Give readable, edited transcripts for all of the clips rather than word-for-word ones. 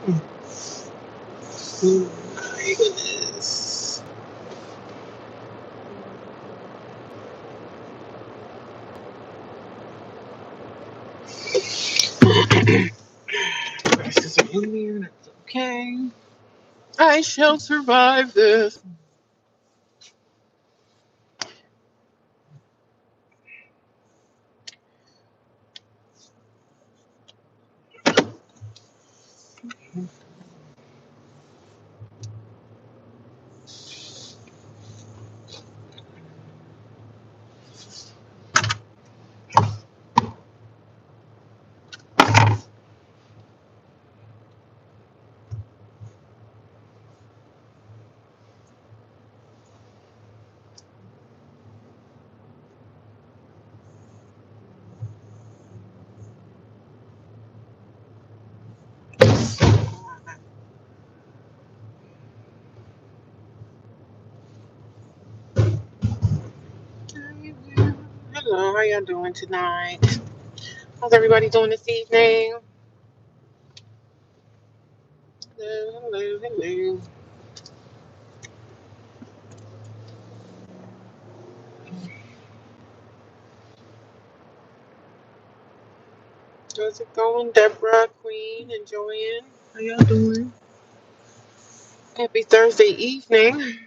Oh my goodness. Rest are in there. That's okay. I shall survive this. Hello, how y'all doing tonight? How's everybody doing this evening? Hello, hello, hello. How's it going, Deborah, Queen, and Joanne? How y'all doing? Happy Thursday evening.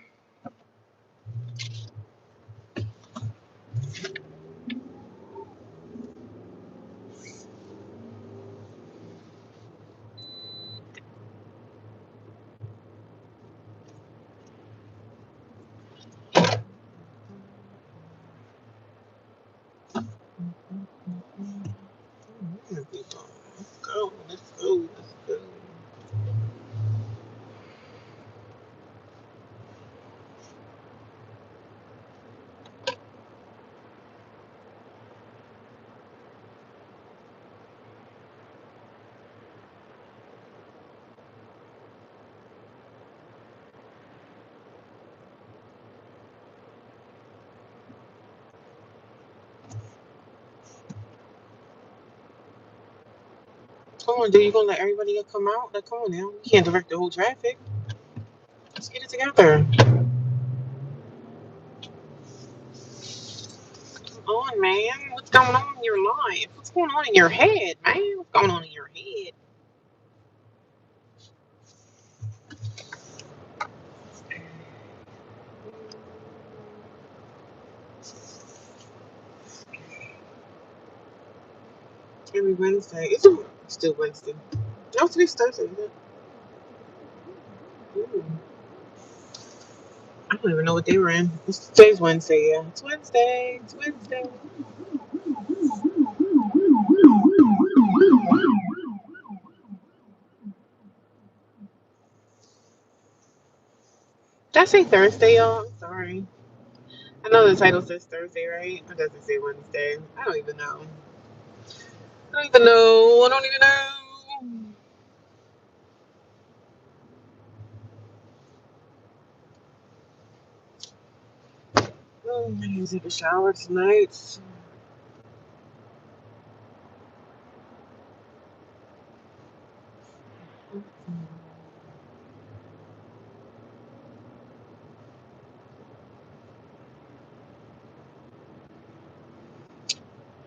Let's go, let's go, let's go. Come on, dude, you gonna let everybody come out? Like, come on now. You can't direct the whole traffic. Let's get it together. Come on, man. What's going on in your life? What's going on in your head, man? What's going on in your head? Every Wednesday. It's still Wednesday. No, today's Thursday, isn't it? Ooh. I don't even know what day we're in. Today's Wednesday, yeah. It's Wednesday. It's Wednesday. Did I say Thursday, y'all? I'm sorry. I know the title says Thursday, right? It doesn't say Wednesday. I don't even know. I don't even know. I don't even know. Oh, I'm gonna take a shower tonight.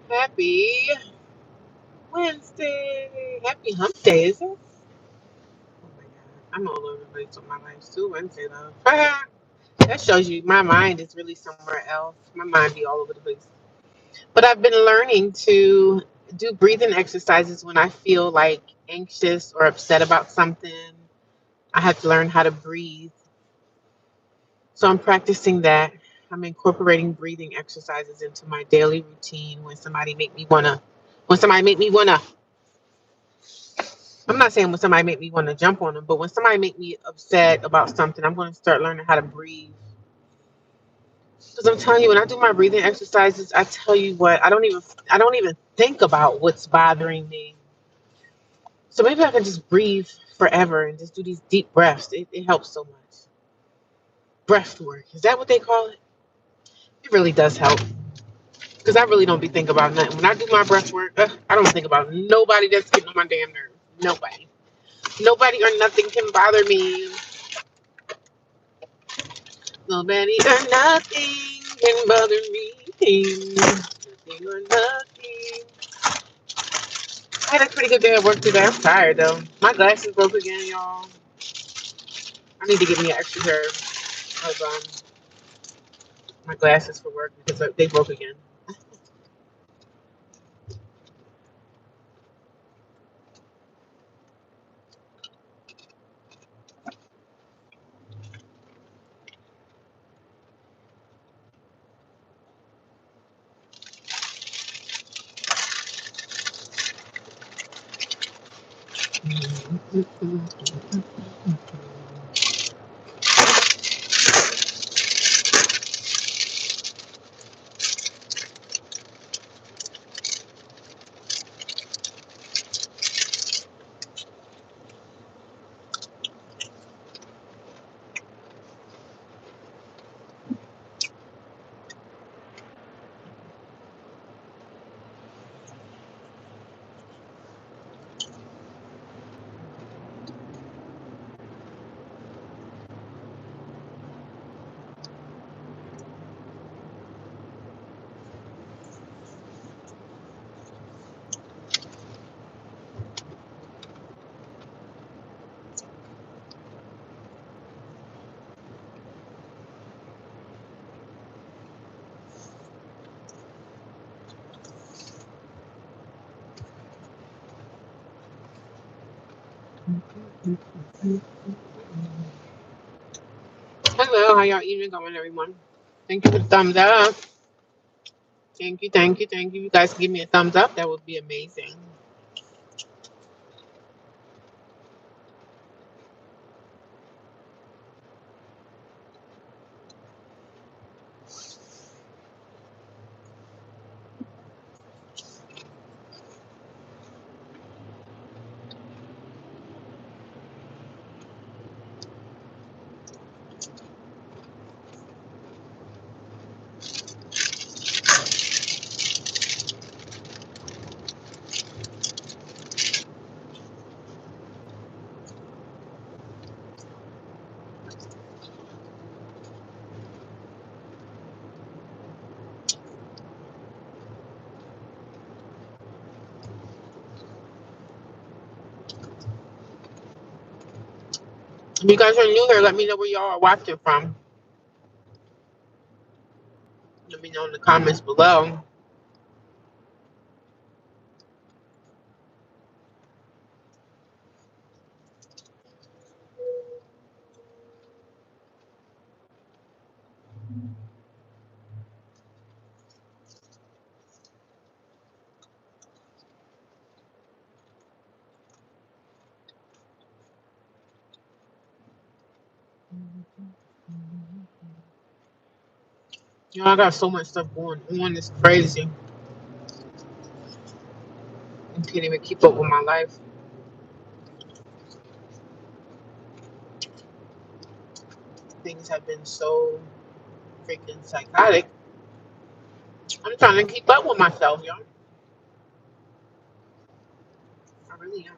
Happy Wednesday. Happy hump day, is it? Oh my god. I'm all over the place with my life. It's still Wednesday though. That shows you my mind is really somewhere else. My mind be all over the place. But I've been learning to do breathing exercises when I feel like anxious or upset about something. I have to learn how to breathe. So I'm practicing that. I'm incorporating breathing exercises into my daily routine when somebody make me wanna I'm not saying when somebody make me want to jump on them, but when somebody make me upset about something, I'm going to start learning how to breathe. Because I'm telling you, when I do my breathing exercises, I tell you what, I don't even think about what's bothering me. So maybe I can just breathe forever and just do these deep breaths. It helps so much. Breath work. Is that what they call it? It really does help. Because I really don't be thinking about nothing. When I do my breath work, I don't think about nobody that's getting on my damn nerves. Nobody. Nobody or nothing can bother me. Nobody or nothing can bother me. Nothing or nothing. I had a pretty good day at work today. I'm tired though. My glasses broke again, y'all. I need to get me an extra pair of my glasses for work because they broke again. Hello, how y'all evening going, everyone? Thank you for the thumbs up. Thank you, thank you, thank you. You guys give me a thumbs up. That would be amazing. If you guys are new here, let me know where y'all are watching from. Let me know in the comments below. You know, I got so much stuff going on. It's crazy. I can't even keep up with my life. Things have been so freaking psychotic. I'm trying to keep up with myself, y'all. I really am.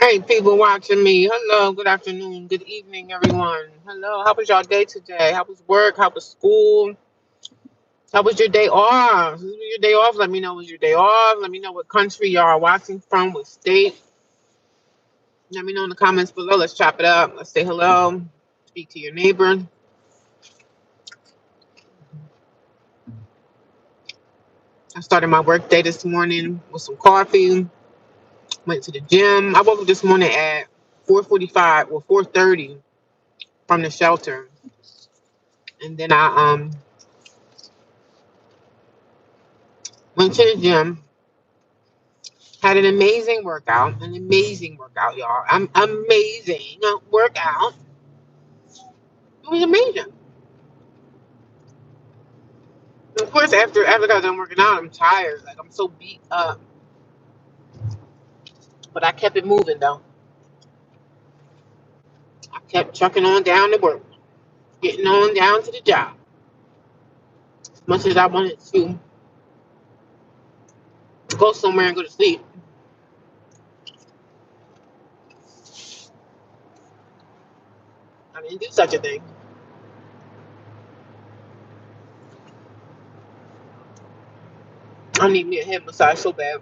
Hey, people watching me. Hello, good afternoon, good evening, everyone. Hello, how was y'all day today? How was work? How was school? How was your day off? This was your day off. Let me know was your day off. Let me know what country y'all are watching from, what state. Let me know in the comments below. Let's chop it up. Let's say hello. Speak to your neighbor. I started my work day this morning with some coffee. Went to the gym. I woke up this morning at 4:45 or 4:30. from the shelter. And then I went to the gym, had an amazing workout, y'all. Amazing workout. It was amazing. Of course, after I got done working out, I'm tired. Like I'm so beat up. But I kept it moving though. I kept trucking on down to work, getting on down to the job. As much as I wanted to go somewhere and go to sleep, I didn't do such a thing. I need me a head massage so bad.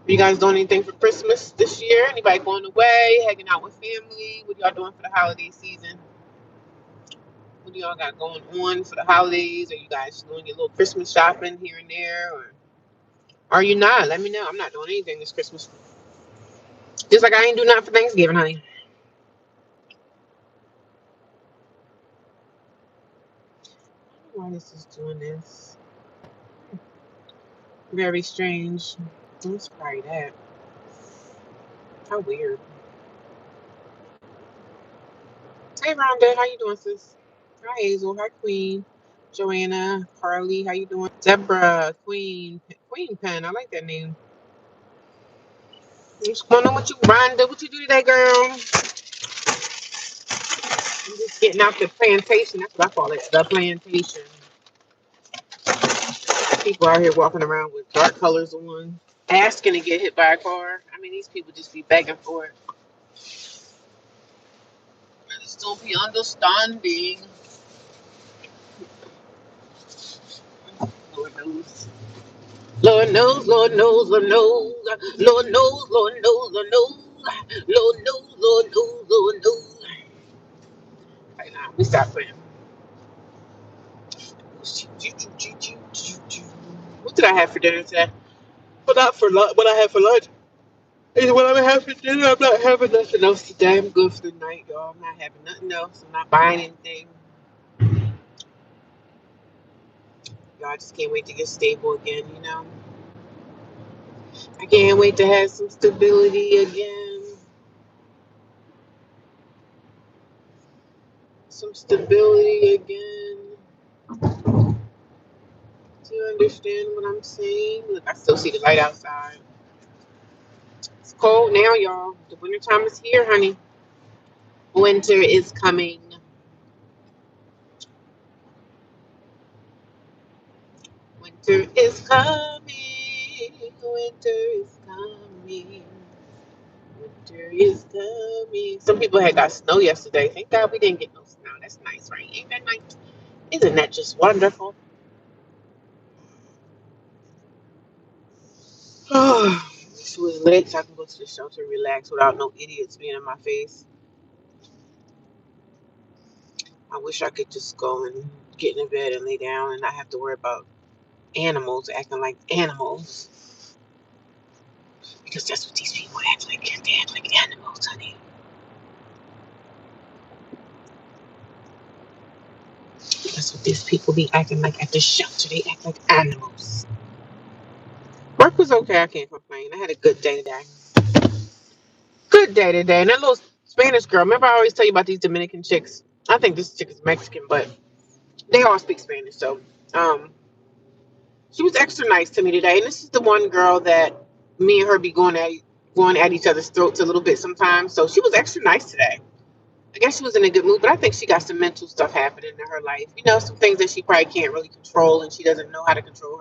You guys doing anything for Christmas this year? Anybody going away, hanging out with family? What y'all doing for the holiday season? What do y'all got going on for the holidays? Are you guys doing your little Christmas shopping here and there? Or are you not? Let me know. I'm not doing anything this Christmas. Just like I ain't do nothing for Thanksgiving, honey. I don't know why this is doing this. Very strange. Let's try that. How weird. Hey, Rhonda. How you doing, sis? Hi, Hazel. Hi, Queen. Joanna. Carly. How you doing? Deborah. Queen. Queen Pen. I like that name. What's going on with you, Rhonda? What you do today, girl? I'm just getting out the plantation. That's what I call it. The plantation. People out here walking around with dark colors on, asking to get hit by a car. I mean, these people just be begging for it. I just don't be understanding. Lord knows. Lord knows, Lord knows, Lord knows. Lord knows, Lord knows, Lord knows. Lord knows, Lord knows, Lord knows. Right now, we stop playing. What did I have for dinner today? Well, not for lunch. What I had for lunch is what I'm gonna have for dinner. I'm not having nothing else today. I'm good for the night, y'all. I'm not having nothing else. I'm not buying anything. Y'all, I just can't wait to get stable again, you know? I can't wait to have some stability again. Some stability again. Do you understand what I'm saying? Look, I still see the light outside. It's cold now, y'all. The winter time is here, honey. Winter is coming. Winter is coming. Winter is coming. Winter is coming. Some people had got snow yesterday. Thank God we didn't get no snow. That's nice, right? Ain't that nice? Isn't that just wonderful? This was late, so I can go to the shelter and relax without no idiots being in my face. I wish I could just go and get in bed and lay down and not have to worry about animals acting like animals. Because that's what these people act like. They act like animals, honey. That's what these people be acting like at the shelter. They act like animals. Work was okay. I can't complain. I had a good day today. Good day today. And that little Spanish girl, remember I always tell you about these Dominican chicks? I think this chick is Mexican, but they all speak Spanish. So she was extra nice to me today. And this is the one girl that me and her be going at each other's throats a little bit sometimes. So she was extra nice today. I guess she was in a good mood, but I think she got some mental stuff happening in her life. You know, some things that she probably can't really control, and she doesn't know how to control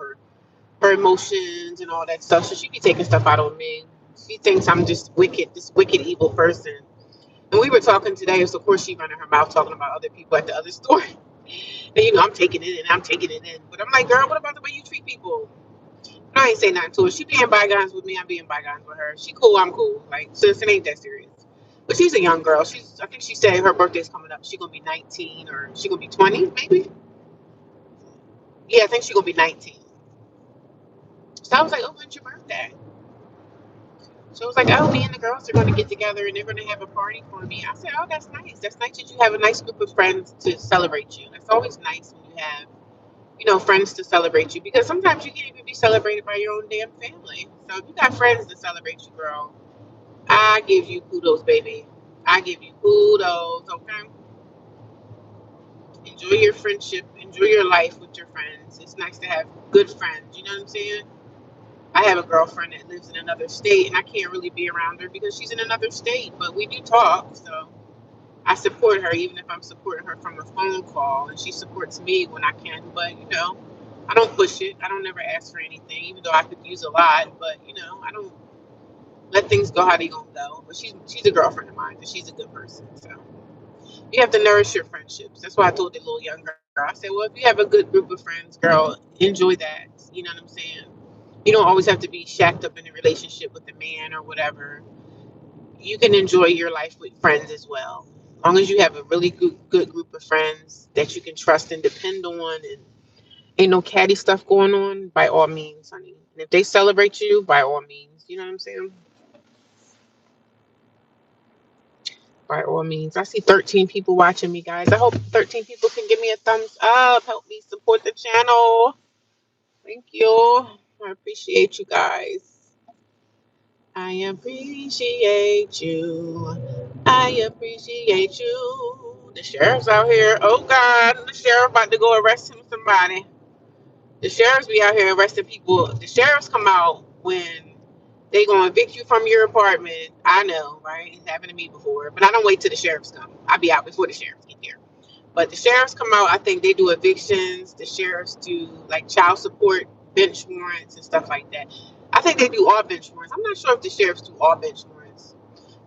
her emotions and all that stuff. So she be taking stuff out on me. She thinks I'm just wicked, this wicked, evil person. And we were talking today, so of course she running her mouth talking about other people at the other store. And you know, I'm taking it in, I'm taking it in. But I'm like, girl, what about the way you treat people? I ain't say nothing to her. She being bygones with me, I'm being bygones with her. She cool, I'm cool. Like, sis, it ain't that serious. But she's a young girl. I think she said her birthday's coming up. She gonna be 19 or she gonna be 20, maybe. Yeah, I think she gonna be 19. So I was like, oh, when's your birthday? So it was like, oh, me and the girls are going to get together and they're going to have a party for me. I said, oh, that's nice. That's nice that you have a nice group of friends to celebrate you. That's always nice when you have, friends to celebrate you, because sometimes you can't even be celebrated by your own damn family. So if you got friends to celebrate you, girl, I give you kudos, baby. I give you kudos, okay? Enjoy your friendship. Enjoy your life with your friends. It's nice to have good friends. You know what I'm saying? I have a girlfriend that lives in another state, and I can't really be around her because she's in another state. But we do talk, so I support her, even if I'm supporting her from a phone call, and she supports me when I can. But I don't push it. I don't never ask for anything, even though I could use a lot. But I don't let things go how they gonna go. But she's a girlfriend of mine, and she's a good person. So you have to nourish your friendships. That's why I told the little young girl. I said, well, if you have a good group of friends, girl, enjoy that. You know what I'm saying? You don't always have to be shacked up in a relationship with a man or whatever. You can enjoy your life with friends as well. As long as you have a really good group of friends that you can trust and depend on, and ain't no catty stuff going on, by all means, honey. And if they celebrate you, by all means. You know what I'm saying? By all means. I see 13 people watching me, guys. I hope 13 people can give me a thumbs up. Help me support the channel. Thank you. I appreciate you guys. I appreciate you. I appreciate you. The sheriff's out here. Oh God, the sheriff about to go arrest somebody. The sheriffs be out here arresting people. The sheriffs come out when they gonna evict you from your apartment. I know, right? It's happened to me before, but I don't wait till the sheriffs come. I be out before the sheriffs get there. But the sheriffs come out. I think they do evictions. The sheriffs do like child support, bench warrants, and stuff like that. I think they do all bench warrants. I'm not sure if the sheriffs do all bench warrants,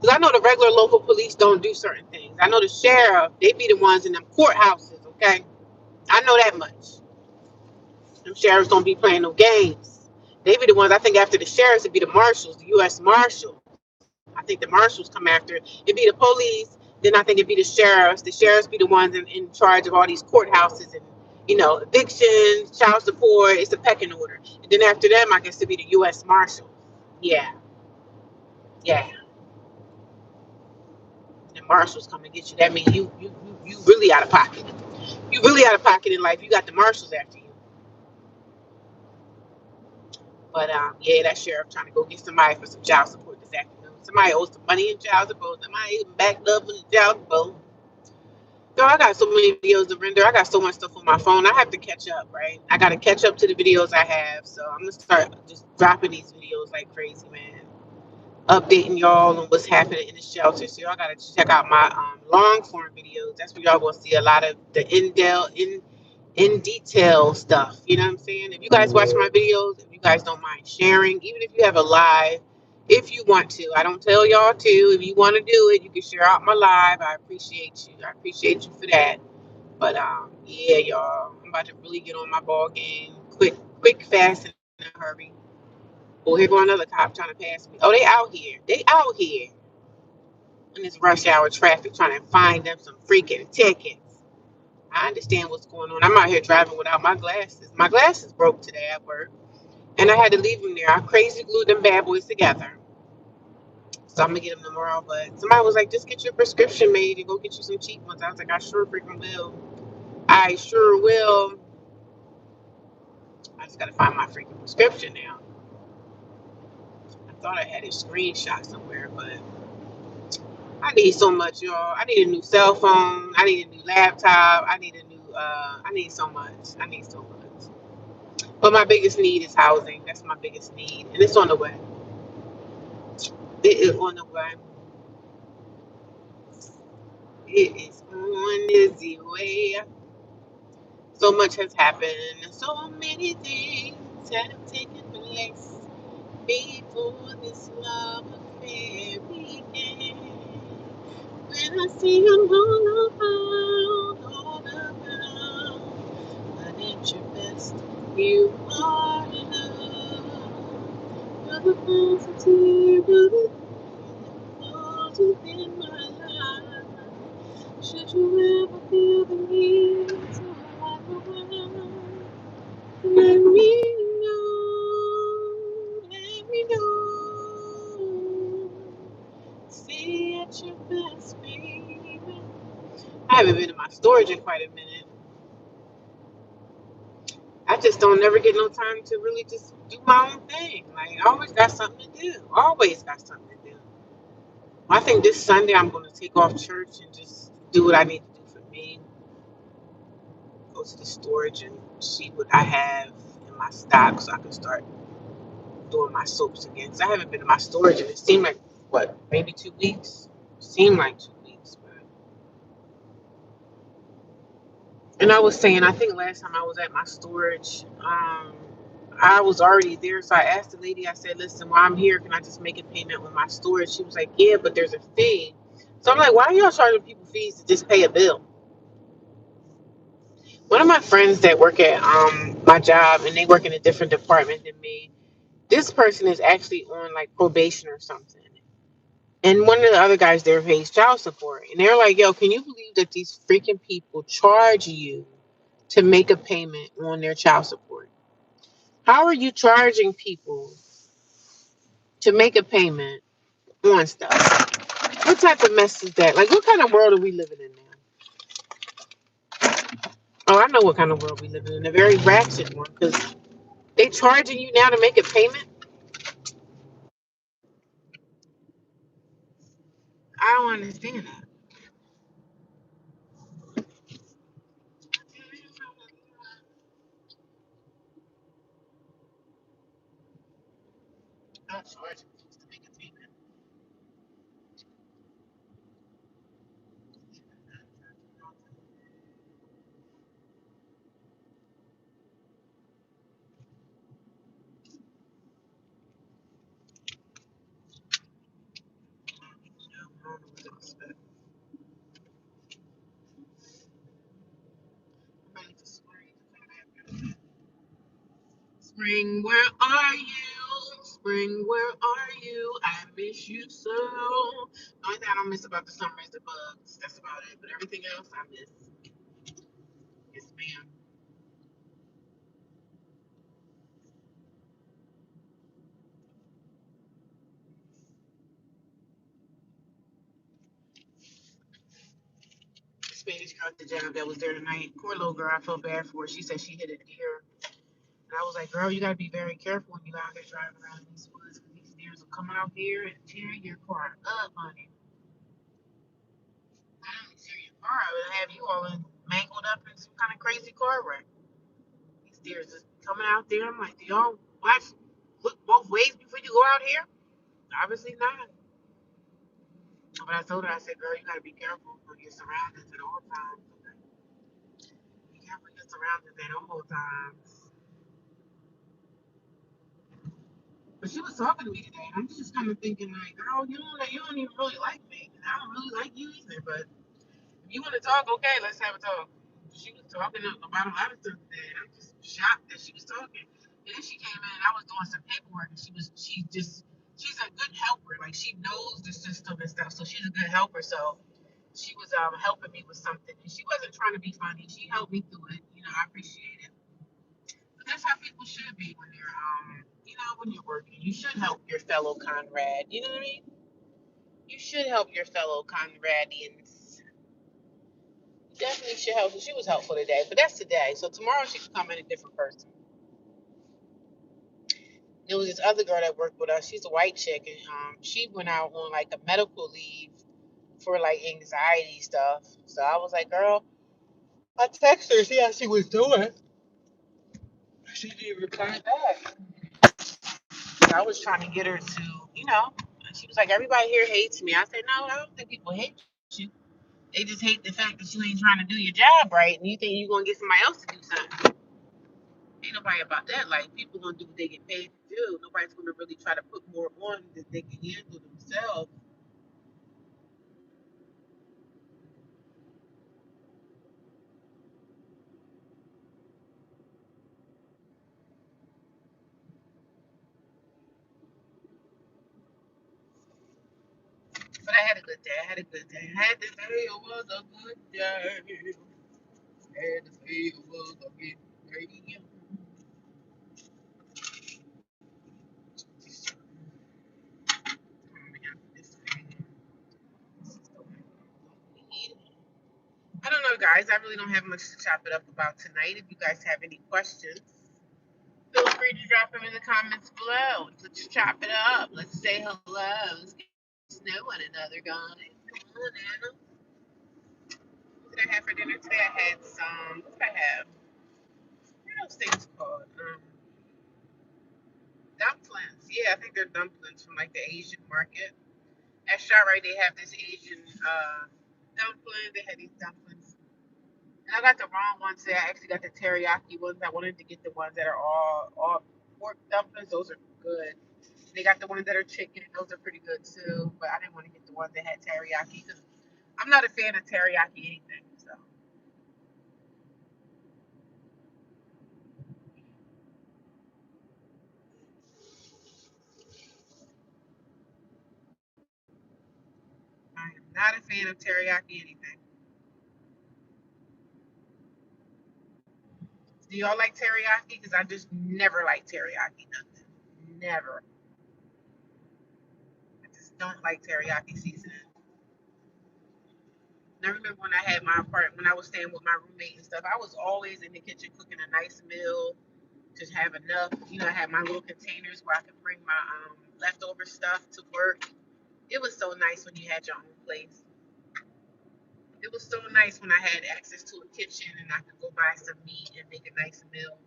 because I know the regular local police don't do certain things. I know the sheriff, they be the ones in them courthouses. Okay, I know that much. Them sheriffs don't be playing no games. They be the ones, I think after the sheriffs, it'd be the marshals, the U.S. Marshals. I think the marshals come after. It'd be the police. Then I think it'd be the sheriffs. The sheriffs be the ones in charge of all these courthouses and, evictions, child support. It's a pecking order. And then after them, I guess it'd be the U.S. Marshals. Yeah. Yeah. And the marshals come and get you. That means you really out of pocket. You really out of pocket in life. You got the marshals after you. But yeah, that sheriff trying to go get somebody for some child support this afternoon. Somebody owes some money in child support. Somebody even backed up in the child support. Girl, I got so many videos to render. I got so much stuff on my phone. I have to catch up, right? I got to catch up to the videos I have. So I'm gonna start just dropping these videos like crazy, man. Updating y'all on what's happening in the shelter. So y'all gotta check out my long form videos. That's where y'all gonna see a lot of the in detail stuff. You know what I'm saying? If you guys watch my videos, if you guys don't mind sharing, even if you have a live, if you want to, I don't tell y'all to. If you want to do it, you can share out my live. I appreciate you. I appreciate you for that. But yeah, y'all, I'm about to really get on my ball game. Quick, fast, and in a hurry. Oh, here go another cop trying to pass me. Oh, they out here. They out here in this rush hour traffic trying to find them some freaking tickets. I understand what's going on. I'm out here driving without my glasses. My glasses broke today at work, and I had to leave them there. I crazy glued them bad boys together. So I'm gonna get them tomorrow. But somebody was like, just get your prescription made and go get you some cheap ones. I was like, I sure freaking will. I sure will. I just gotta find my freaking prescription now. I thought I had a screenshot somewhere, but I need so much, y'all. I need a new cell phone. I need a new laptop. I need a new. I need so much. I need so much. But my biggest need is housing. That's my biggest need, and it's on the way. It is on the way. It is on the way. So much has happened. So many things have taken place before this love affair began. When I see them all around, but at your best, you are enough. You're the positive, you're the positive in my life. Should you ever feel the need to walk around, let me know, let me know. storage in quite a minute. I just don't never get no time to really just do my own thing. Like I always got something to do. Always got something to do. I think this Sunday I'm going to take off church and just do what I need to do for me. Go to the storage and see what I have in my stock so I can start doing my soaps again. 'Cause I haven't been in my storage and it seemed like what, maybe 2 weeks. Seemed like 2 weeks, but. And I was saying, I think last time I was at my storage, I was already there. So I asked the lady, I said, listen, while I'm here, can I just make a payment with my storage? She was like, yeah, but there's a fee. So I'm like, why are y'all charging people fees to just pay a bill? One of my friends that work at my job, and they work in a different department than me, this person is actually on like probation or something. And one of the other guys there pays child support. And they're like, yo, can you believe that these freaking people charge you to make a payment on their child support? How are you charging people to make a payment on stuff? What type of mess is that? Like, what kind of world are we living in now? Oh, I know what kind of world we live in. A very ratchet one, because they charging you now to make a payment. I don't understand that. Not charging folks to make a payment. I don't know what to expect. I'm ready for spring. Spring, where are you? Spring, where are you? I miss you so. The only thing I don't miss about the summer is the bugs. That's about it. But everything else I miss. Yes, ma'am. The Spanish girl at the job that was there tonight. Poor little girl, I felt bad for her. She said she hit a deer. And I was like, girl, you gotta be very careful when you out there driving around these woods, because these deers will come out here and tear your car up, honey. I don't tear your car up and have you all mangled up in some kind of crazy car wreck. These deers just coming out there. I'm like, do y'all watch, look both ways before you go out here? Obviously not. But I told her, I said, girl, you gotta be careful of your surroundings at all times. Okay? Be careful of your surroundings at all times. But she was talking to me today, and I'm just kind of thinking, like, girl, you don't even really like me, and I don't really like you either. But if you want to talk, okay, let's have a talk. She was talking about a lot of stuff today, and I'm just shocked that she was talking. And then she came in, and I was doing some paperwork, and she's a good helper. Like she knows the system and stuff, so she's a good helper. So she was helping me with something, and she wasn't trying to be funny. She helped me through it. You know, I appreciate it. But that's how people should be when you're when you're working. You should help your fellow Conrad. You know what I mean? You should help your fellow Conradians. You definitely should help. She was helpful today, but that's today. So tomorrow she could come in a different person. There was this other girl that worked with us. She's a white chick, and she went out on like a medical leave for like anxiety stuff. So I was like, girl, I texted her, see how she was doing. She didn't reply back. I was trying to get her to, and she was like, everybody here hates me. I said, no, I don't think people hate you. They just hate the fact that you ain't trying to do your job right, and you think you're gonna get somebody else to do something. Ain't nobody about that. Like people gonna do what they get paid to do. Nobody's gonna really try to put more on than they can handle themselves. But I had a good day. I had a good day. I had to say it was a good day. I had to say it was a good day. I don't know, guys. guys, I really don't have much to chop it up about tonight. If you guys have any questions, feel free to drop them in the comments below. Let's chop it up. Let's say hello. Let's get to know one another, guys. Come on, Anna. What did I have for dinner today? I had some. What did I have? What are those things called? Dumplings. Yeah, I think they're dumplings from like the Asian market. At ShopRite, they have this Asian dumpling. They had these dumplings. And I got the wrong ones today. I actually got the teriyaki ones. I wanted to get the ones that are all pork dumplings. Those are good. They got the ones that are chicken. Those are pretty good too. But I didn't want to get the ones that had teriyaki because I'm not a fan of teriyaki anything. So I am not a fan of teriyaki anything. Do y'all like teriyaki? Because I just never like teriyaki nothing. Never. I just don't like teriyaki seasoning. And I remember when I had my apartment, when I was staying with my roommate and stuff, I was always in the kitchen cooking a nice meal, just have enough. I had my little containers where I could bring my leftover stuff to work. It was so nice when you had your own place. It was so nice when I had access to a kitchen and I could go buy some meat and make a nice meal.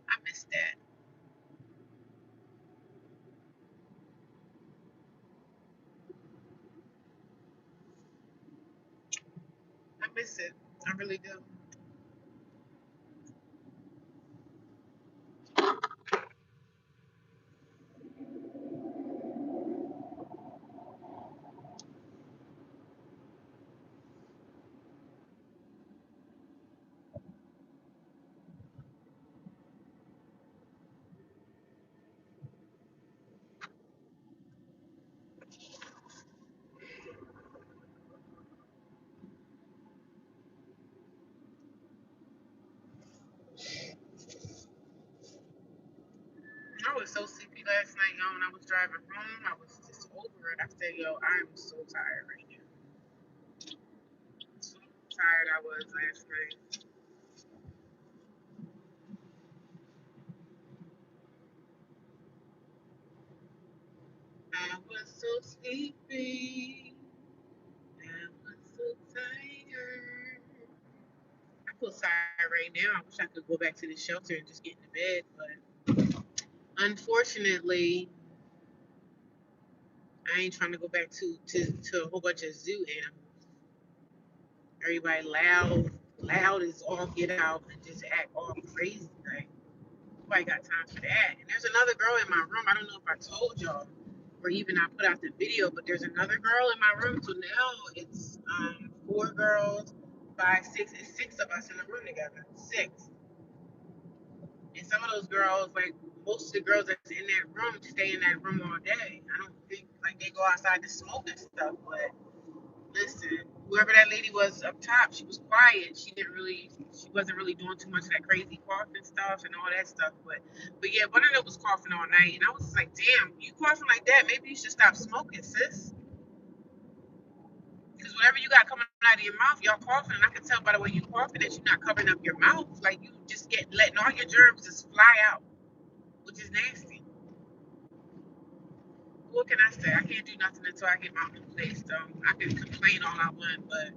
I miss that. I miss it. I really do. I was so sleepy last night, y'all. When I was driving home, I was just over it. I said, yo, I'm so tired right now. So tired I was last night. I was so sleepy. I was so tired. I feel tired right now. I wish I could go back to the shelter and just get into bed, but unfortunately, I ain't trying to go back to a whole bunch of zoo animals. Everybody loud as all get out and just act all crazy. Like, nobody got time for that. And there's another girl in my room. I don't know if I told y'all or even I put out the video, but there's another girl in my room. So now it's four girls, five, six. It's six of us in the room together. Six. And some of those girls, like most of the girls that's in that room, stay in that room all day. I don't think like they go outside to smoke and stuff. But listen, whoever that lady was up top, she was quiet. She wasn't really doing too much of that crazy coughing stuff and all that stuff. But yeah, one of them was coughing all night, and I was just like, damn, you coughing like that? Maybe you should stop smoking, sis. Because whatever you got coming out of your mouth, y'all coughing, and I can tell by the way you coughing that you're not covering up your mouth. Like you just letting all your germs just fly out, which is nasty. What can I say? I can't do nothing until I get my own place. So I can complain all I want, but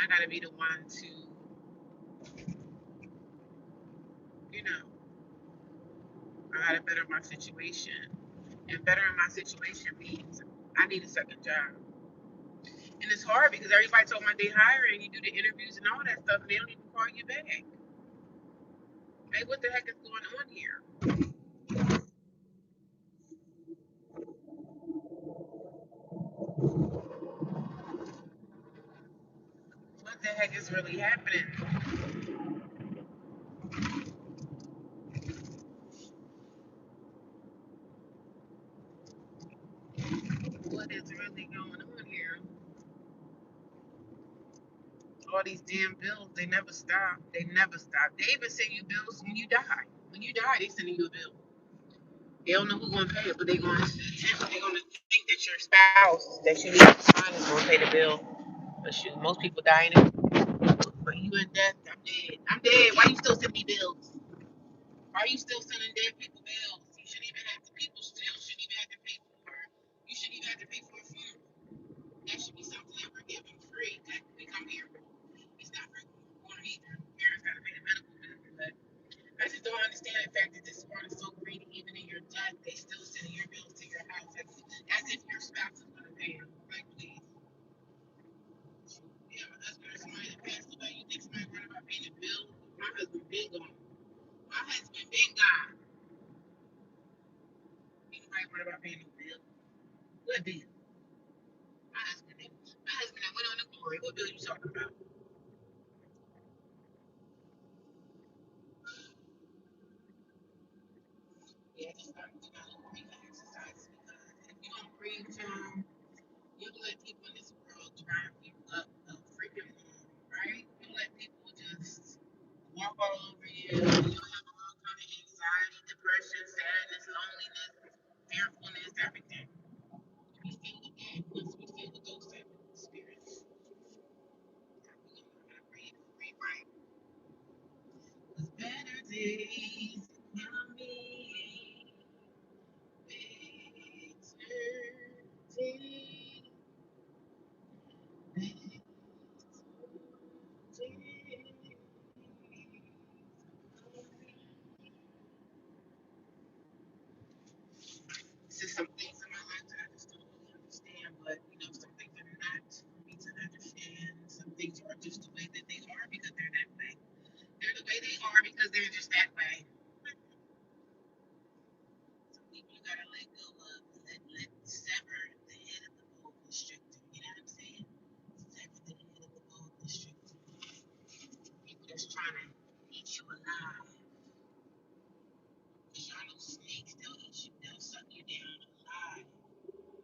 I gotta be the one to, you know, I gotta better my situation. And bettering my situation means I need a second job. And it's hard because everybody told me they hiring, you do the interviews and all that stuff, and they don't even call you back. Hey, what the heck is going on here? What the heck is really happening? What is really going on here? All these damn bills, they never stop. They never stop. They even send you bills when you die. When you die, they send you a bill. They don't know who's gonna pay it, but they're gonna think that your spouse that you need to find is gonna pay the bill. But shoot, most people die in it. But you in death, I'm dead. I'm dead. Why you still sending me bills? Why are you still sending dead people bills? You shouldn't even have to. People still shouldn't even have to pay for. You shouldn't even have to pay for a funeral. That should be something that we're giving free. That we come here for. It's not for one either. Parents gotta pay the medical bill, but I just don't understand the fact that this world is so greedy. Even in your death, they still sending your bills to your house as if your spouse is gonna pay them. Like, please. You have a husband or somebody that passed away. You think somebody worried about paying the bill? My husband been gone. My husband been gone. Anybody worried about paying the bill? What bill? My husband that went on the glory. What bill you talking about? Yeah, just start doing a little breathing exercises because if you don't breathe, Tom, you let people in this world drive you up a freaking wall, right? You let people just walk all over you. You'll have all kind of anxiety, depression, sadness, loneliness, fearfulness, everything. We feel with that once we feel with those type of spirits. We don't know how to breathe right. 'Cause better days are coming. It's just some things in my life that I just don't really understand, but some things are not for me to understand. Some things are just the way that they are because they're that way. They're the way they are because they're just that way. Some people you gotta let go of, let sever the head of the boa constrictor. You know what I'm saying? Sever the head of the boa constrictor. People that's trying to eat you alive. Because y'all know snakes, they'll eat you, they'll suck you down alive.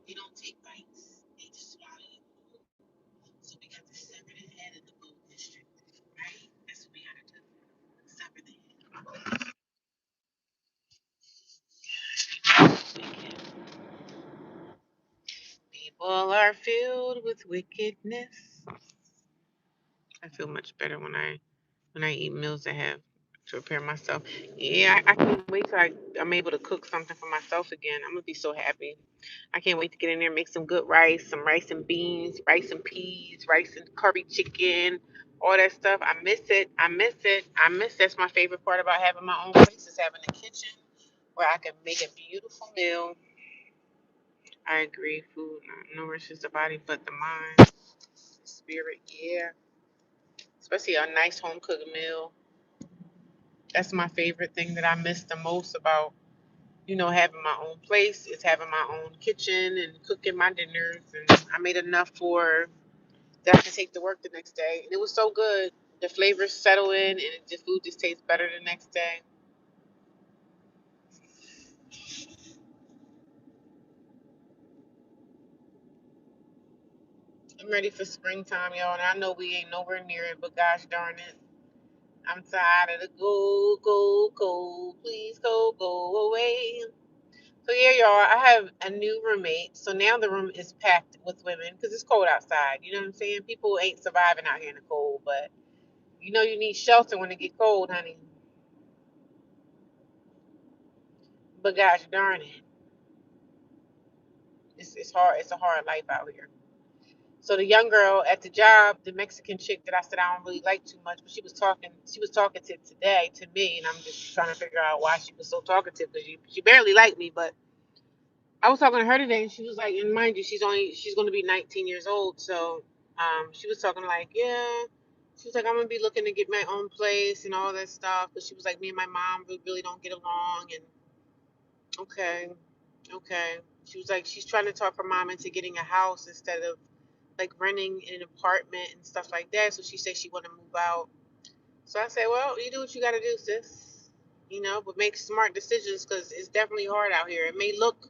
They don't take bites, they just swallow you. So we got to sever the head of the boa constrictor, right? That's what we gotta do. Sever the head. People are filled with wickedness. I feel much better when I eat meals that have to prepare myself. Yeah, I can't wait till I'm able to cook something for myself again. I'm gonna be so happy. I can't wait to get in there and make some good rice, some rice and beans, rice and peas, rice and curry chicken, all that stuff. I miss it. I miss it. I miss That's my favorite part about having my own place is having a kitchen where I can make a beautiful meal. I agree. Food nourishes the body, but the mind, the spirit, yeah. Especially a nice home cooked meal. That's my favorite thing that I miss the most about, having my own place is having my own kitchen and cooking my dinners. And I made enough for that I can take to work the next day. And it was so good. The flavors settle in and the food just tastes better the next day. I'm ready for springtime, y'all. And I know we ain't nowhere near it, but gosh darn it. I'm tired of the go, go, go. Please go away. So yeah, y'all, I have a new roommate. So now the room is packed with women because it's cold outside. You know what I'm saying? People ain't surviving out here in the cold, but you need shelter when it get cold, honey. But gosh darn it, it's hard. It's a hard life out here. So the young girl at the job, the Mexican chick that I said I don't really like too much, but she was talking. She was talkative today to me, and I'm just trying to figure out why she was so talkative because she barely liked me, but I was talking to her today, and she was like, and mind you, she's going to be 19 years old. So, she was talking like, yeah, she was like, I'm gonna be looking to get my own place and all that stuff. But she was like, me and my mom really don't get along, and okay, okay. She was like, she's trying to talk her mom into getting a house instead of like renting an apartment and stuff like that. So she said she want to move out. So I said, well, you do what you got to do, sis. But make smart decisions because it's definitely hard out here. It may look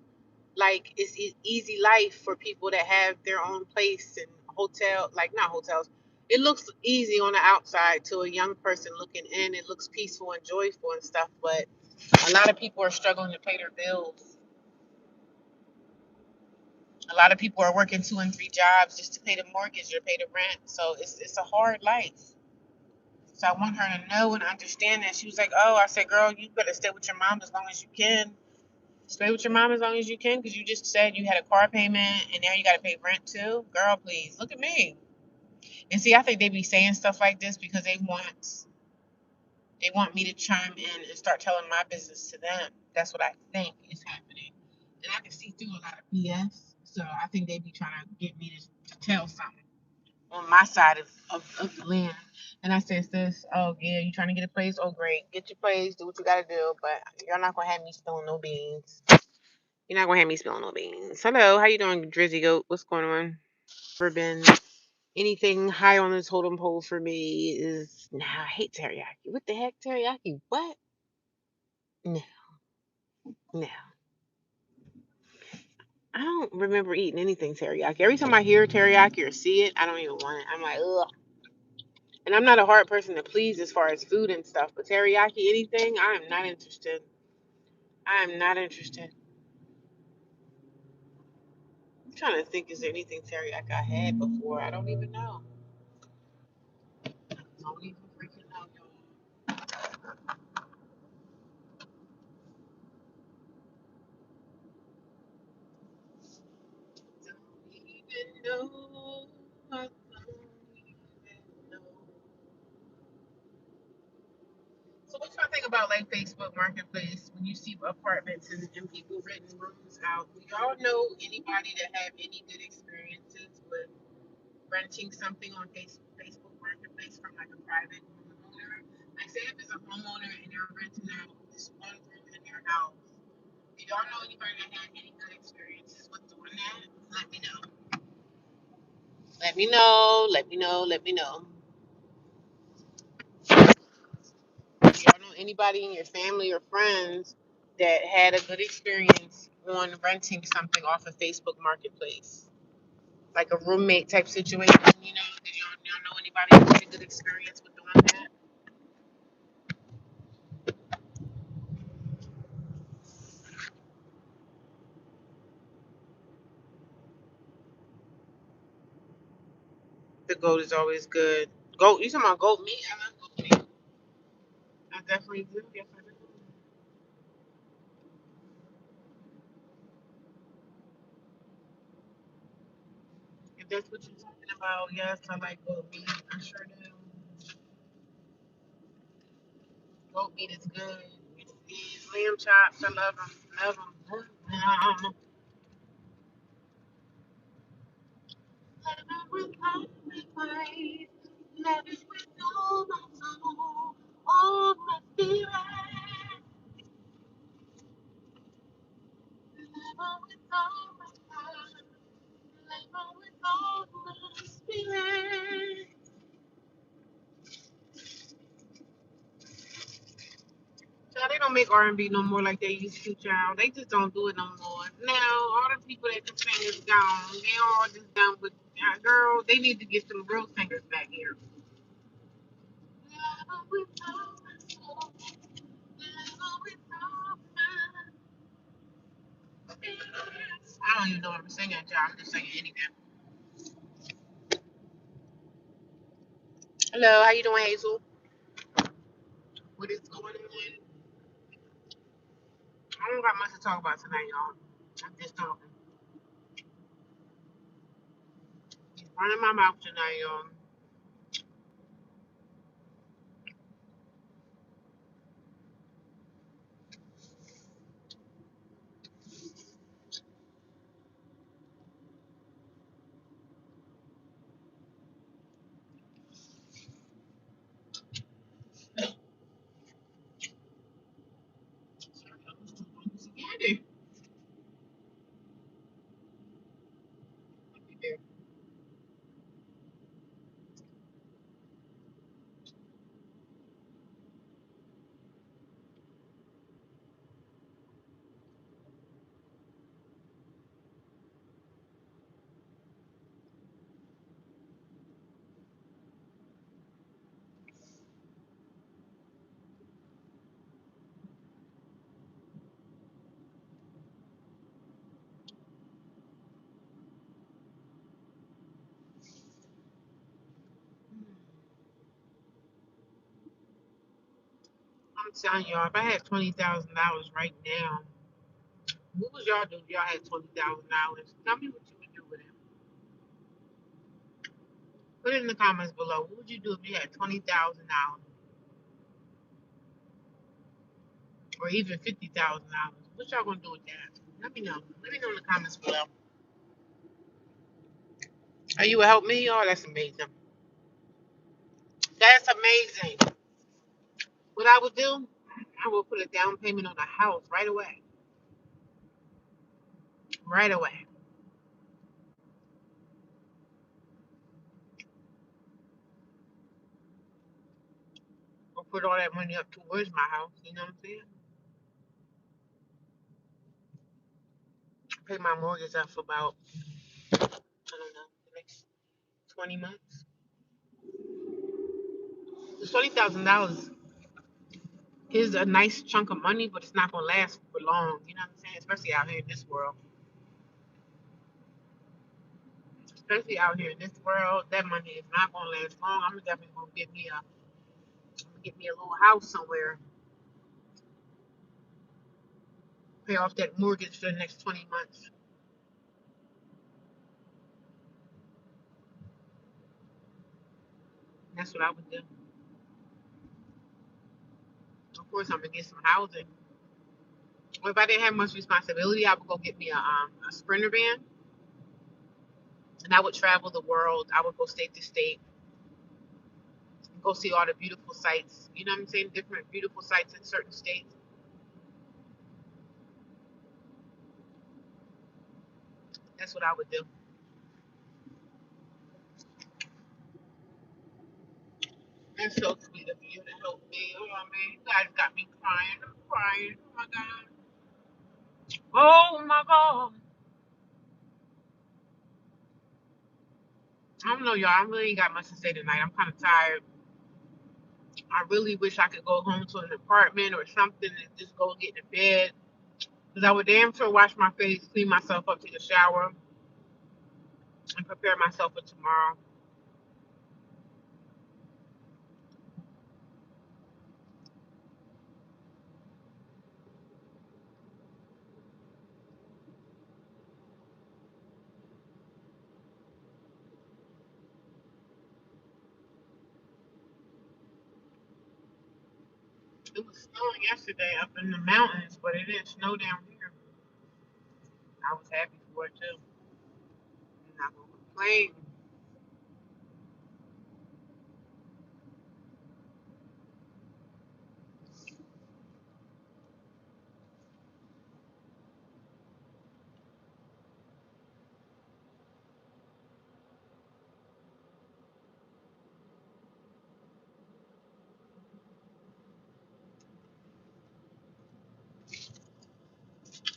like it's easy life for people that have their own place and hotel, like not hotels. It looks easy on the outside to a young person looking in. It looks peaceful and joyful and stuff, but a lot of people are struggling to pay their bills. A lot of people are working 2 and 3 jobs just to pay the mortgage or pay the rent. So it's a hard life. So I want her to know and understand that. She was like, "Oh," I said, "Girl, you better stay with your mom as long as you can. Stay with your mom as long as you can, because you just said you had a car payment and now you got to pay rent too. Girl, please look at me." And see, I think they be saying stuff like this because they want me to chime in and start telling my business to them. That's what I think is happening. And I can see through a lot of BS. So I think they be trying to get me to tell something on my side of the land. And I said, "Sis, oh yeah, you trying to get a place? Oh great. Get your place, do what you gotta do, but you're not gonna have me spilling no beans. You're not gonna have me spilling no beans." Hello, how you doing, Drizzy Goat? What's going on? Never been anything high on the totem pole for me is nah, I hate teriyaki. What the heck? Teriyaki? What? No, no. I don't remember eating anything teriyaki. Every time I hear teriyaki or see it, I don't even want it. I'm like, ugh. And I'm not a hard person to please as far as food and stuff, but teriyaki, anything, I am not interested. I am not interested. I'm trying to think, is there anything teriyaki I had before? I don't even know. Don't even freaking know, y'all. Don't even know. I don't even know. So what y'all think about like Facebook Marketplace when you see apartments and people renting rooms out? Do y'all know anybody that have any good experiences with renting something on Facebook Marketplace from like a private homeowner? Like say if it's a homeowner and they're renting out this one room in their house. Do y'all know anybody that had any good experiences with doing that? Let me know. Let me know. Let me know. Let me know. Do y'all know anybody in your family or friends that had a good experience on renting something off of Facebook Marketplace? Like a roommate type situation, you know? Did y'all know anybody who had a good experience with doing that? The goat is always good. Goat, you talking about goat meat? I love goat meat. I definitely do. Yes, I do. If that's what you're talking about, yes, I like goat meat. I sure do. Goat meat is good. These lamb chops, I love them. Love them. Love them. Love it with all my might. Love it with all my soul. All my spirit. Love it with all my heart. Love it with all my spirit. Child, they don't make R&B no more like they used to, child. They just don't do it no more. Now, all the people that can sing is gone. They all just done with, girl, they need to get some real singers back here. Love with all my soul. Love with all my spirit. I don't even know what I'm singing, child. I'm just singing anything. Hello, how you doing, Hazel? What is going on? I don't got much to talk about tonight, y'all. I'm just talking. Just running my mouth tonight, y'all. Sorry, I'm telling y'all, if I had $20,000 right now, what would y'all do if y'all had $20,000? Tell me what you would do with it. Put it in the comments below. What would you do if you had $20,000 or even $50,000? What y'all gonna do with that? Let me know. Let me know in the comments below. Are you will help me? Oh, that's amazing. That's amazing. What I would do, I will put a down payment on a house right away. Right away. Or put all that money up towards my house. You know what I'm saying? Pay my mortgage up for about, I don't know, the next 20 months. The $20,000 is a nice chunk of money, but it's not gonna last for long. You know what I'm saying? Especially out here in this world. Especially out here in this world, that money is not gonna last long. I'm definitely gonna get me a little house somewhere, pay off that mortgage for the next 20 months. That's what I would do. Of course, I'm gonna get some housing. Or if I didn't have much responsibility, I would go get me a Sprinter van, and I would travel the world. I would go state to state, go see all the beautiful sights. You know what I'm saying? Different beautiful sights in certain states. That's what I would do. That's so sweet of you to help me. Oh man, you guys got me crying. I'm crying. Oh my god. Oh my god. I don't know, y'all. I really ain't got much to say tonight. I'm kind of tired. I really wish I could go home to an apartment or something and just go get in bed. Because I would damn sure wash my face, clean myself up, take a shower, and prepare myself for tomorrow. It was snowing yesterday up in the mountains, but it didn't snow down here. I was happy for it too. I'm not gonna complain.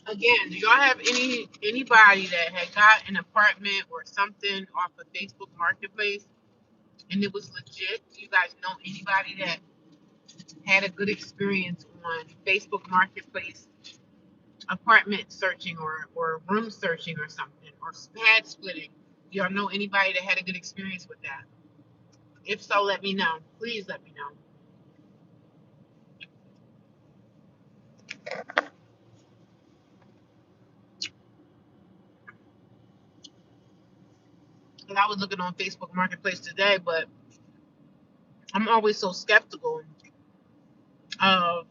Again, do y'all have anybody that had got an apartment or something off of Facebook Marketplace and it was legit? Do you guys know anybody that had a good experience on Facebook Marketplace apartment searching or room searching or something or pad splitting? Do y'all know anybody that had a good experience with that? If so, let me know. Please let me know. Because I was looking on Facebook Marketplace today, but I'm always so skeptical of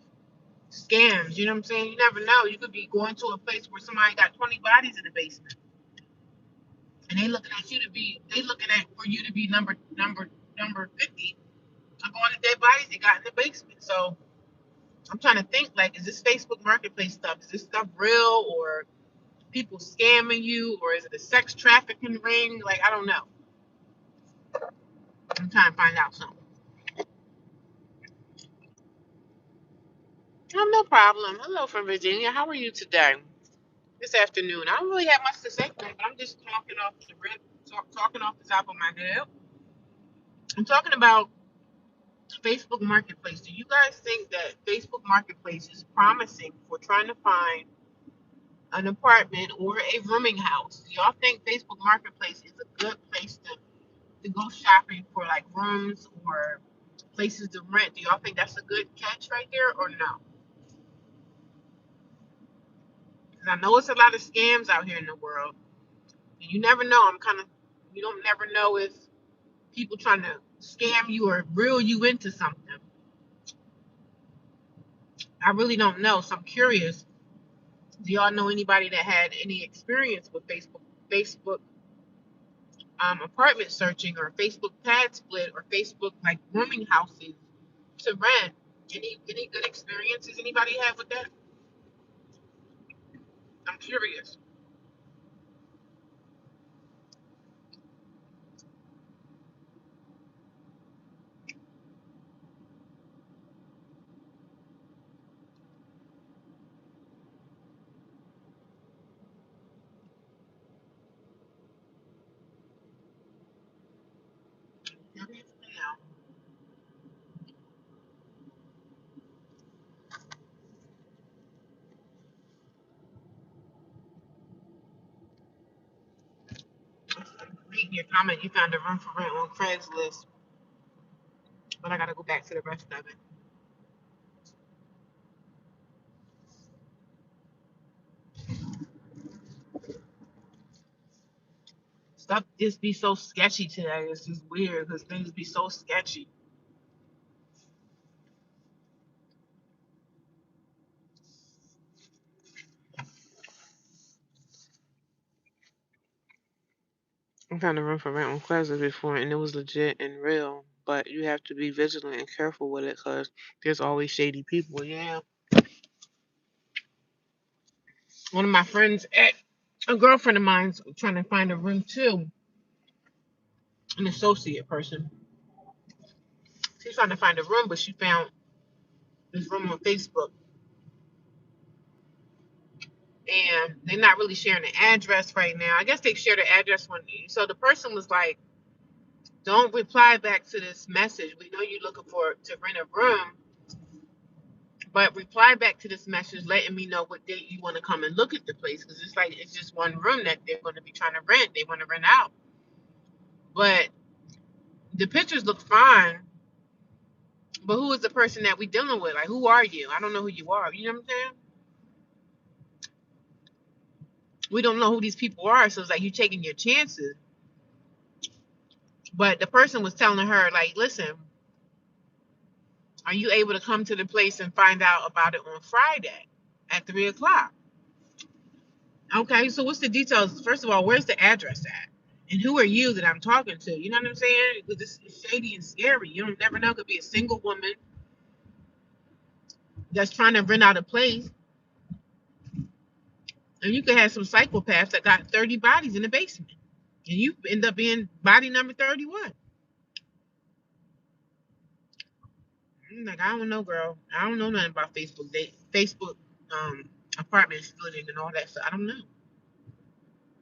scams. You know what I'm saying? You never know. You could be going to a place where somebody got 20 bodies in the basement, and they looking at for you to be number 50 of all the dead bodies they got in the basement. So I'm trying to think, like, is this Facebook Marketplace stuff? Is this stuff real, or people scamming you, or is it a sex trafficking ring? Like, I don't know. I'm trying to find out something. Oh, no problem. Hello from Virginia. How are you today? This afternoon. I don't really have much to say today, but I'm just talking off the rip, talking off the top of my head. I'm talking about Facebook Marketplace. Do you guys think that Facebook Marketplace is promising for trying to find an apartment or a rooming house? Do y'all think Facebook Marketplace is a good place to go shopping for like rooms or places to rent. Do y'all think that's a good catch right there or no? Because I know it's a lot of scams out here in the world. And you never know. You don't never know if people trying to scam you or reel you into something. I really don't know. So I'm curious. Do y'all know anybody that had any experience with Facebook apartment searching or Facebook pad split or Facebook like rooming houses to rent? Any good experiences anybody have with that? I'm curious. Reading your comment, you found a room for rent on Craigslist, but I gotta go back to the rest of it. Stuff just be so sketchy today. It's just weird because things be so sketchy. I found a room for rent on Craigslist before, and it was legit and real. But you have to be vigilant and careful with it because there's always shady people. Yeah. One of my friends, a girlfriend of mine's trying to find a room too, an associate person. She's trying to find a room, but she found this room on Facebook, and they're not really sharing the address right now. I guess they shared the address one day. So the person was like, "Don't reply back to this message. We know you're looking for to rent a room, but reply back to this message letting me know what date you want to come and look at the place because it's like it's just one room that they're going to be trying to rent. They want to rent out, but the pictures look fine. But who is the person that we dealing with? Like, who are you? I don't know who you are. You know what I'm saying? We don't know who these people are, so it's like you taking your chances." But the person was telling her, like, "Listen, are you able to come to the place and find out about it on Friday at 3 o'clock?" Okay, so what's the details? First of all, where's the address at? And who are you that I'm talking to? You know what I'm saying? Because this is shady and scary. You don't never know. It could be a single woman that's trying to rent out a place. And you could have some psychopaths that got 30 bodies in the basement. And you end up being body number 31. I'm like, I don't know, girl. I don't know nothing about Facebook apartment splitting and all that stuff. I don't know.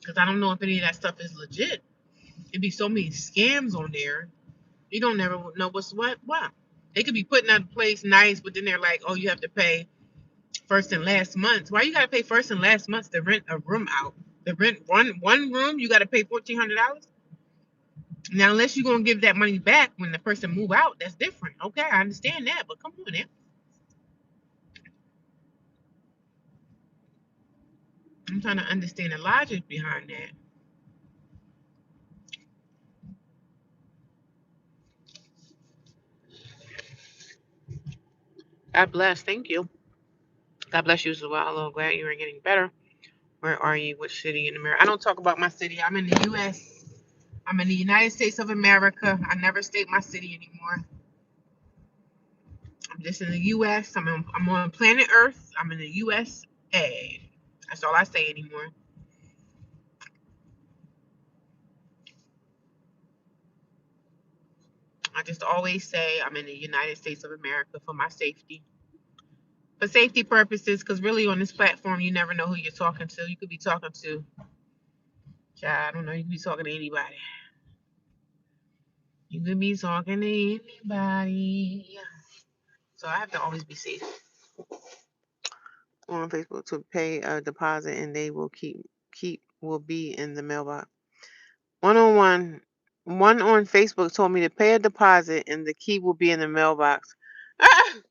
Because I don't know if any of that stuff is legit. It'd be so many scams on there. You don't never know what's what. Wow. They could be putting out a place nice, but then they're like, "Oh, you have to pay first and last months." Why you gotta pay first and last months to rent a room out? The rent one room, you gotta pay $1,400. Now, unless you're gonna give that money back when the person move out, that's different. Okay, I understand that, but come on now. I'm trying to understand the logic behind that. God bless. Thank you. God bless you as well. I'm glad you are getting better. Where are you? Which city in America? I don't talk about my city. I'm in the U.S. I'm in the United States of America. I never state my city anymore. I'm just in the U.S. I'm on planet Earth. I'm in the USA. That's all I say anymore. I just always say I'm in the United States of America for my safety. For safety purposes, because really on this platform, you never know who you're talking to. You could be talking to, I don't know, you could be talking to anybody. You could be talking to anybody. So I have to always be safe on Facebook to pay a deposit, and they will keep will be in the mailbox. 101 One on Facebook told me to pay a deposit and the key will be in the mailbox.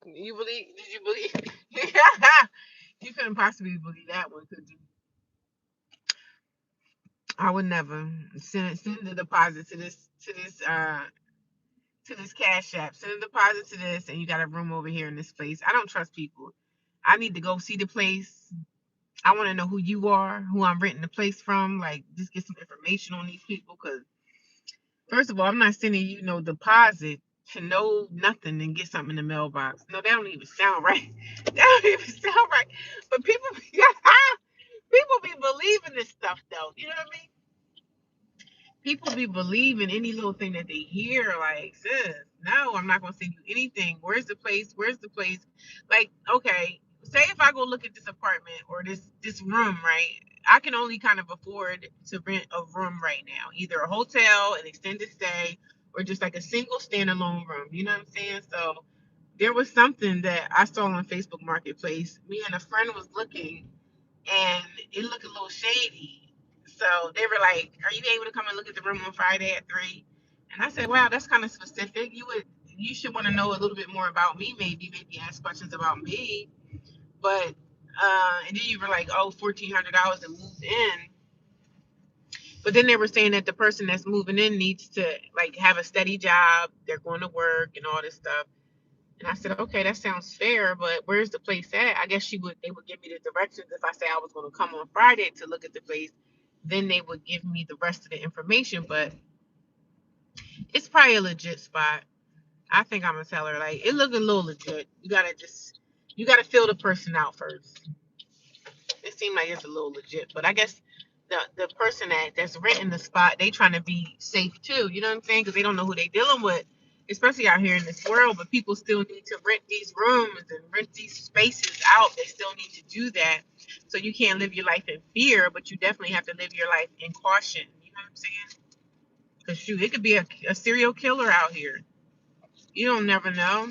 You believe? Did you believe? You couldn't possibly believe that one, could you? I would never send the deposit to this cash app. Send a deposit to this, and you got a room over here in this place. I don't trust people. I need to go see the place. I want to know who you are, who I'm renting the place from. Like, just get some information on these people. Because first of all, I'm not sending you no deposit to know nothing and get something in the mailbox. No, that don't even sound right. That don't even sound right. But people, people be believing this stuff though. You know what I mean? People be believing any little thing that they hear. Like, sis, no, I'm not gonna send you anything. Where's the place? Where's the place? Like, okay, say if I go look at this apartment or this room, right? I can only kind of afford to rent a room right now, either a hotel, an extended stay, or just like a single standalone room. You know what I'm saying? So there was something that I saw on Facebook Marketplace. Me and a friend was looking, and it looked a little shady. So they were like, "Are you able to come and look at the room on Friday at 3?" And I said, "Wow, that's kind of specific. You should want to know a little bit more about me, maybe ask questions about me." But and then you were like, "Oh, $1,400 to move in." But then they were saying that the person that's moving in needs to like have a steady job. They're going to work and all this stuff. And I said, okay, that sounds fair, but where's the place at? I guess they would give me the directions if I say I was going to come on Friday to look at the place. Then they would give me the rest of the information. But it's probably a legit spot. I think I'm gonna tell her like it looked a little legit. You gotta feel the person out first. It seemed like it's a little legit, but I guess the person that's renting the spot, they trying to be safe too. You know what I'm saying? Because they don't know who they dealing with, especially out here in this world. But people still need to rent these rooms and rent these spaces out. They still need to do that. So you can't live your life in fear, but you definitely have to live your life in caution. You know what I'm saying? Because shoot, it could be a serial killer out here. You don't never know.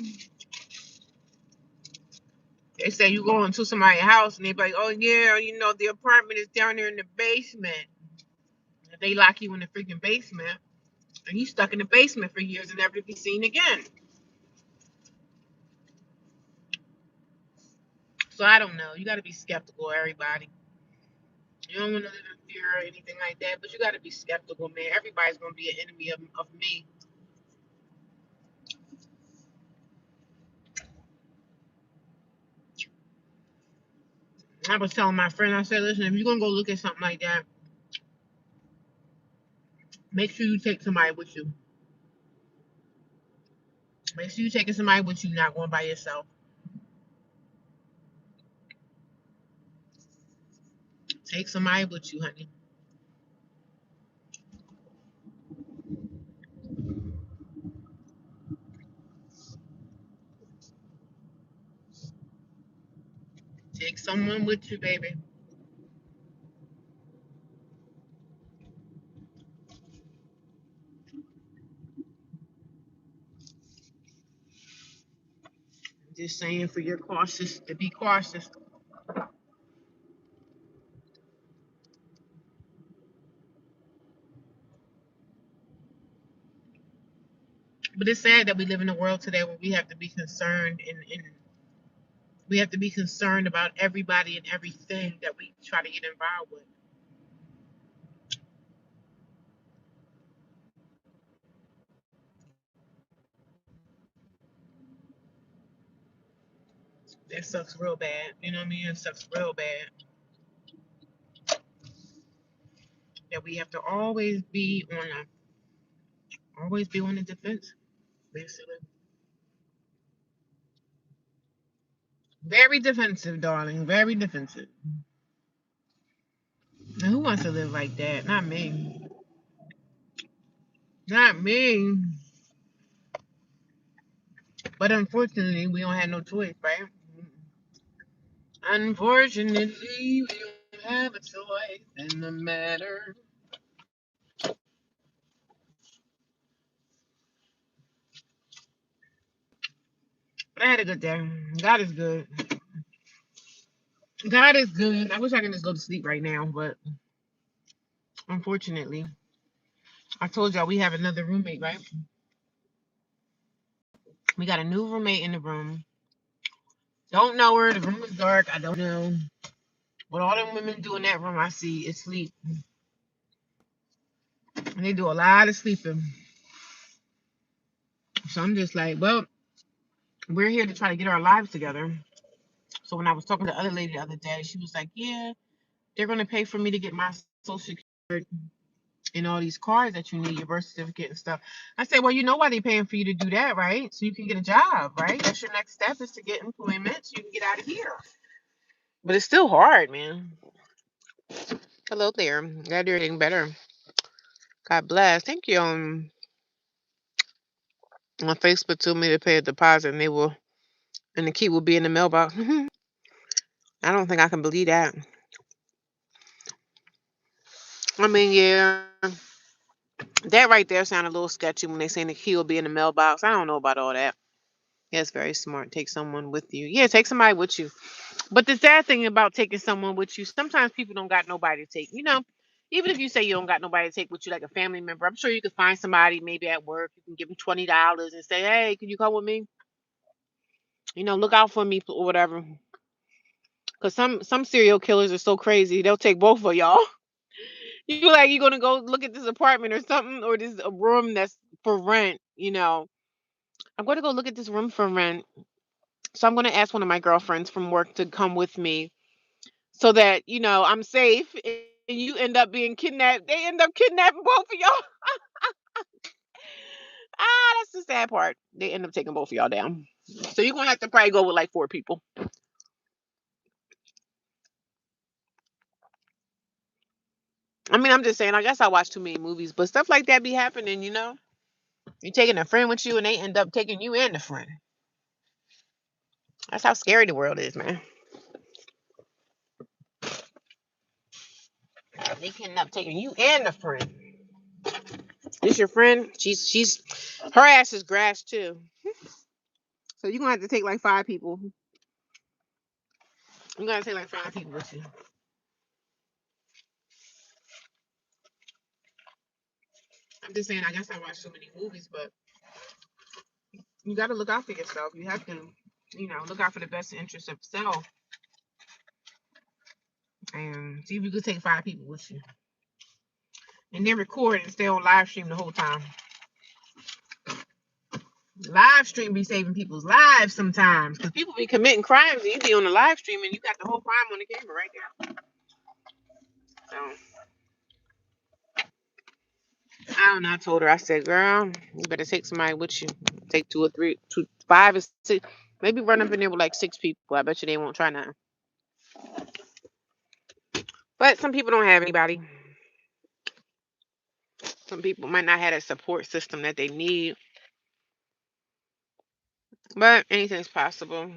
They say you go into somebody's house and they be like, oh yeah, the apartment is down there in the basement. They lock you in the freaking basement, and you stuck in the basement for years and never to be seen again. So I don't know. You got to be skeptical, everybody. You don't want to live in fear or anything like that, but you got to be skeptical, man. Everybody's going to be an enemy of me. I was telling my friend, I said, listen, if you're going to go look at something like that, make sure you take somebody with you. Make sure you're taking somebody with you, not going by yourself. Take somebody with you, honey. Take someone with you, baby. Just saying for your cautious to be cautious. But it's sad that we live in a world today where we have to be concerned and we have to be concerned about everybody and everything that we try to get involved with. That sucks real bad. You know what I mean? It sucks real bad that we have to always be on the defense, basically. Very defensive, darling. Very defensive. And who wants to live like that? Not me. Not me. But unfortunately, we don't have no choice, right? Unfortunately, we don't have a choice in the matter. But I had a good day. God is good. God is good. I wish I could just go to sleep right now, but unfortunately, I told y'all we have another roommate, right? We got a new roommate in the room. Don't know her. The room is dark. I don't know. What all them women do in that room, I see, is sleep. And they do a lot of sleeping. So I'm just like, well, we're here to try to get our lives together. So when I was talking to the other lady the other day, she was like, yeah, they're going to pay for me to get my social security and all these cards that you need, your birth certificate and stuff. I said, well, you know why they're paying for you to do that, right? So you can get a job, right? That's your next step, is to get employment so you can get out of here. But it's still hard, man. Hello there. Glad you're getting better. God bless. Thank you. On Facebook told me to pay a deposit and the key will be in the mailbox. I don't think I can believe that. I mean, yeah, that right there sounded a little sketchy when they saying the key will be in the mailbox. I don't know about all that. Yeah, it's very smart. Take someone with you. Yeah, take somebody with you. But the sad thing about taking someone with you, sometimes people don't got nobody to take. Even if you say you don't got nobody to take with you, like a family member, I'm sure you could find somebody maybe at work. You can give them $20 and say, "Hey, can you come with me? Look out for me or whatever." Because some serial killers are so crazy, they'll take both of y'all. You like you're gonna go look at this apartment or something, or this a room that's for rent. I'm going to go look at this room for rent. So I'm going to ask one of my girlfriends from work to come with me so that, I'm safe and you end up being kidnapped. They end up kidnapping both of y'all. That's the sad part. They end up taking both of y'all down. So you're going to have to probably go with like 4 people. I mean, I'm just saying, I guess I watch too many movies, but stuff like that be happening. You're taking a friend with you and they end up taking you and the friend. That's how scary the world is, man. They can end up taking you and the friend. This your friend? She's her ass is grass too. So you're gonna have to take like 5 people. You gotta take like 5 people with you. I'm just saying, I guess I watch so many movies, but you gotta look out for yourself. You have to, look out for the best interest of self and see if you could take 5 people with you. And then record and stay on live stream the whole time. Live stream be saving people's lives sometimes. Because people be committing crimes and you be on the live stream and you got the whole crime on the camera right there. So I don't know. I told her, I said, girl, you better take somebody with you. Take 2 or 3, 5 or 6. Maybe run up in there with like 6 people. I bet you they won't try nothing. But some people don't have anybody. Some people might not have a support system that they need. But anything's possible.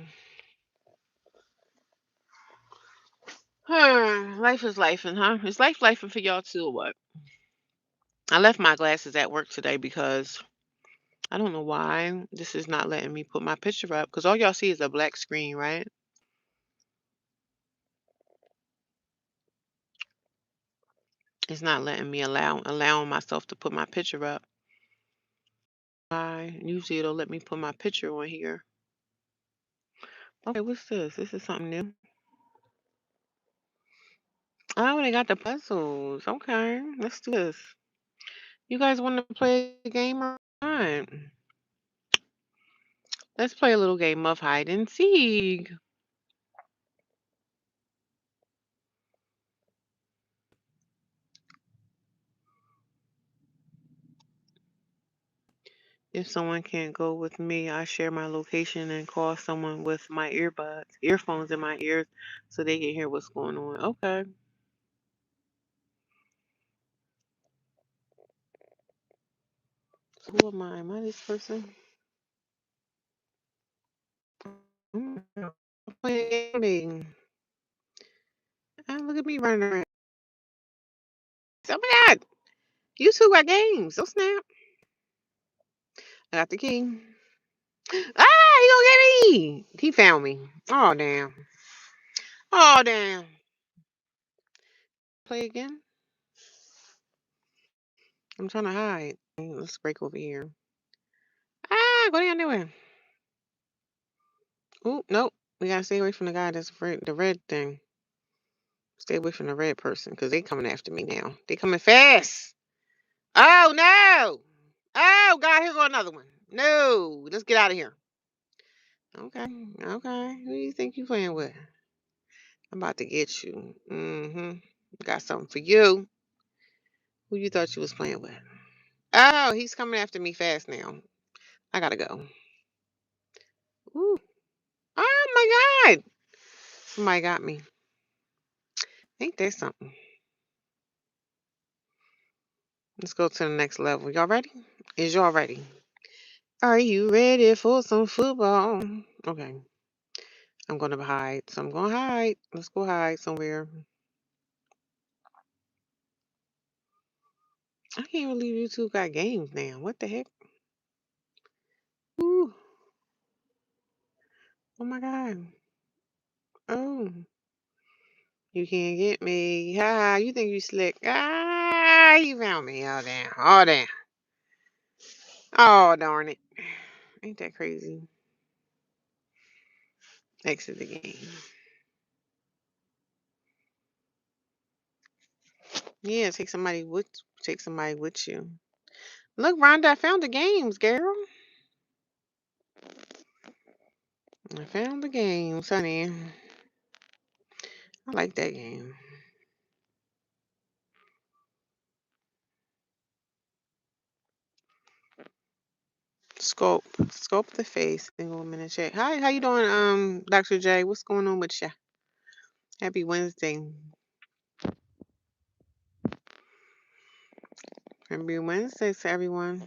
Life is life, huh? Is life for y'all too or what? I left my glasses at work today because I don't know why this is not letting me put my picture up. Because all y'all see is a black screen, right? It's not letting me allowing myself to put my picture up. Why? Usually it'll let me put my picture on here. Okay, what's this? This is something new. Oh, they got the puzzles. Okay, let's do this. You guys want to play a game or not? Let's play a little game of hide and seek. If someone can't go with me, I share my location and call someone with my earphones in my ears, so they can hear what's going on. Okay. So who am I? Am I this person? Mm, I'm playing. Look at me running around. Oh my God. You two got games. Oh snap. I got the key. Ah, he gonna get me. He found me. Oh damn. Oh damn. Play again. I'm trying to hide. Let's break over here. Ah, go down there. Oh, nope. We gotta stay away from the guy that's afraid, the red thing. Stay away from the red person because they coming after me now. They coming fast. Oh no! Oh God, here go another one. No, let's get out of here. Okay, okay. Who do you think you playing with? I'm about to get you. Mm-hmm. Got something for you. Who you thought you was playing with? Oh, he's coming after me fast now. I gotta go. Ooh. Oh my God! Somebody got me. Ain't that something? Let's go to the next level. Y'all ready? Is y'all ready? Are you ready for some football? Okay. I'm gonna hide. So I'm gonna hide. Let's go hide somewhere. I can't believe you two got games now. What the heck? Ooh. Oh my God. Oh. You can't get me. Ha, you think you slick. Ah, you found me. Oh damn. Oh damn. Oh darn it. Ain't that crazy? Exit the game. Yeah, take somebody with you. Look, Rhonda, I found the games, girl. I found the games, honey. I like that game. Sculpt the face. Single minute check. Hi, how you doing, Dr. J? What's going on with you? Happy Wednesday. Happy Wednesday to everyone.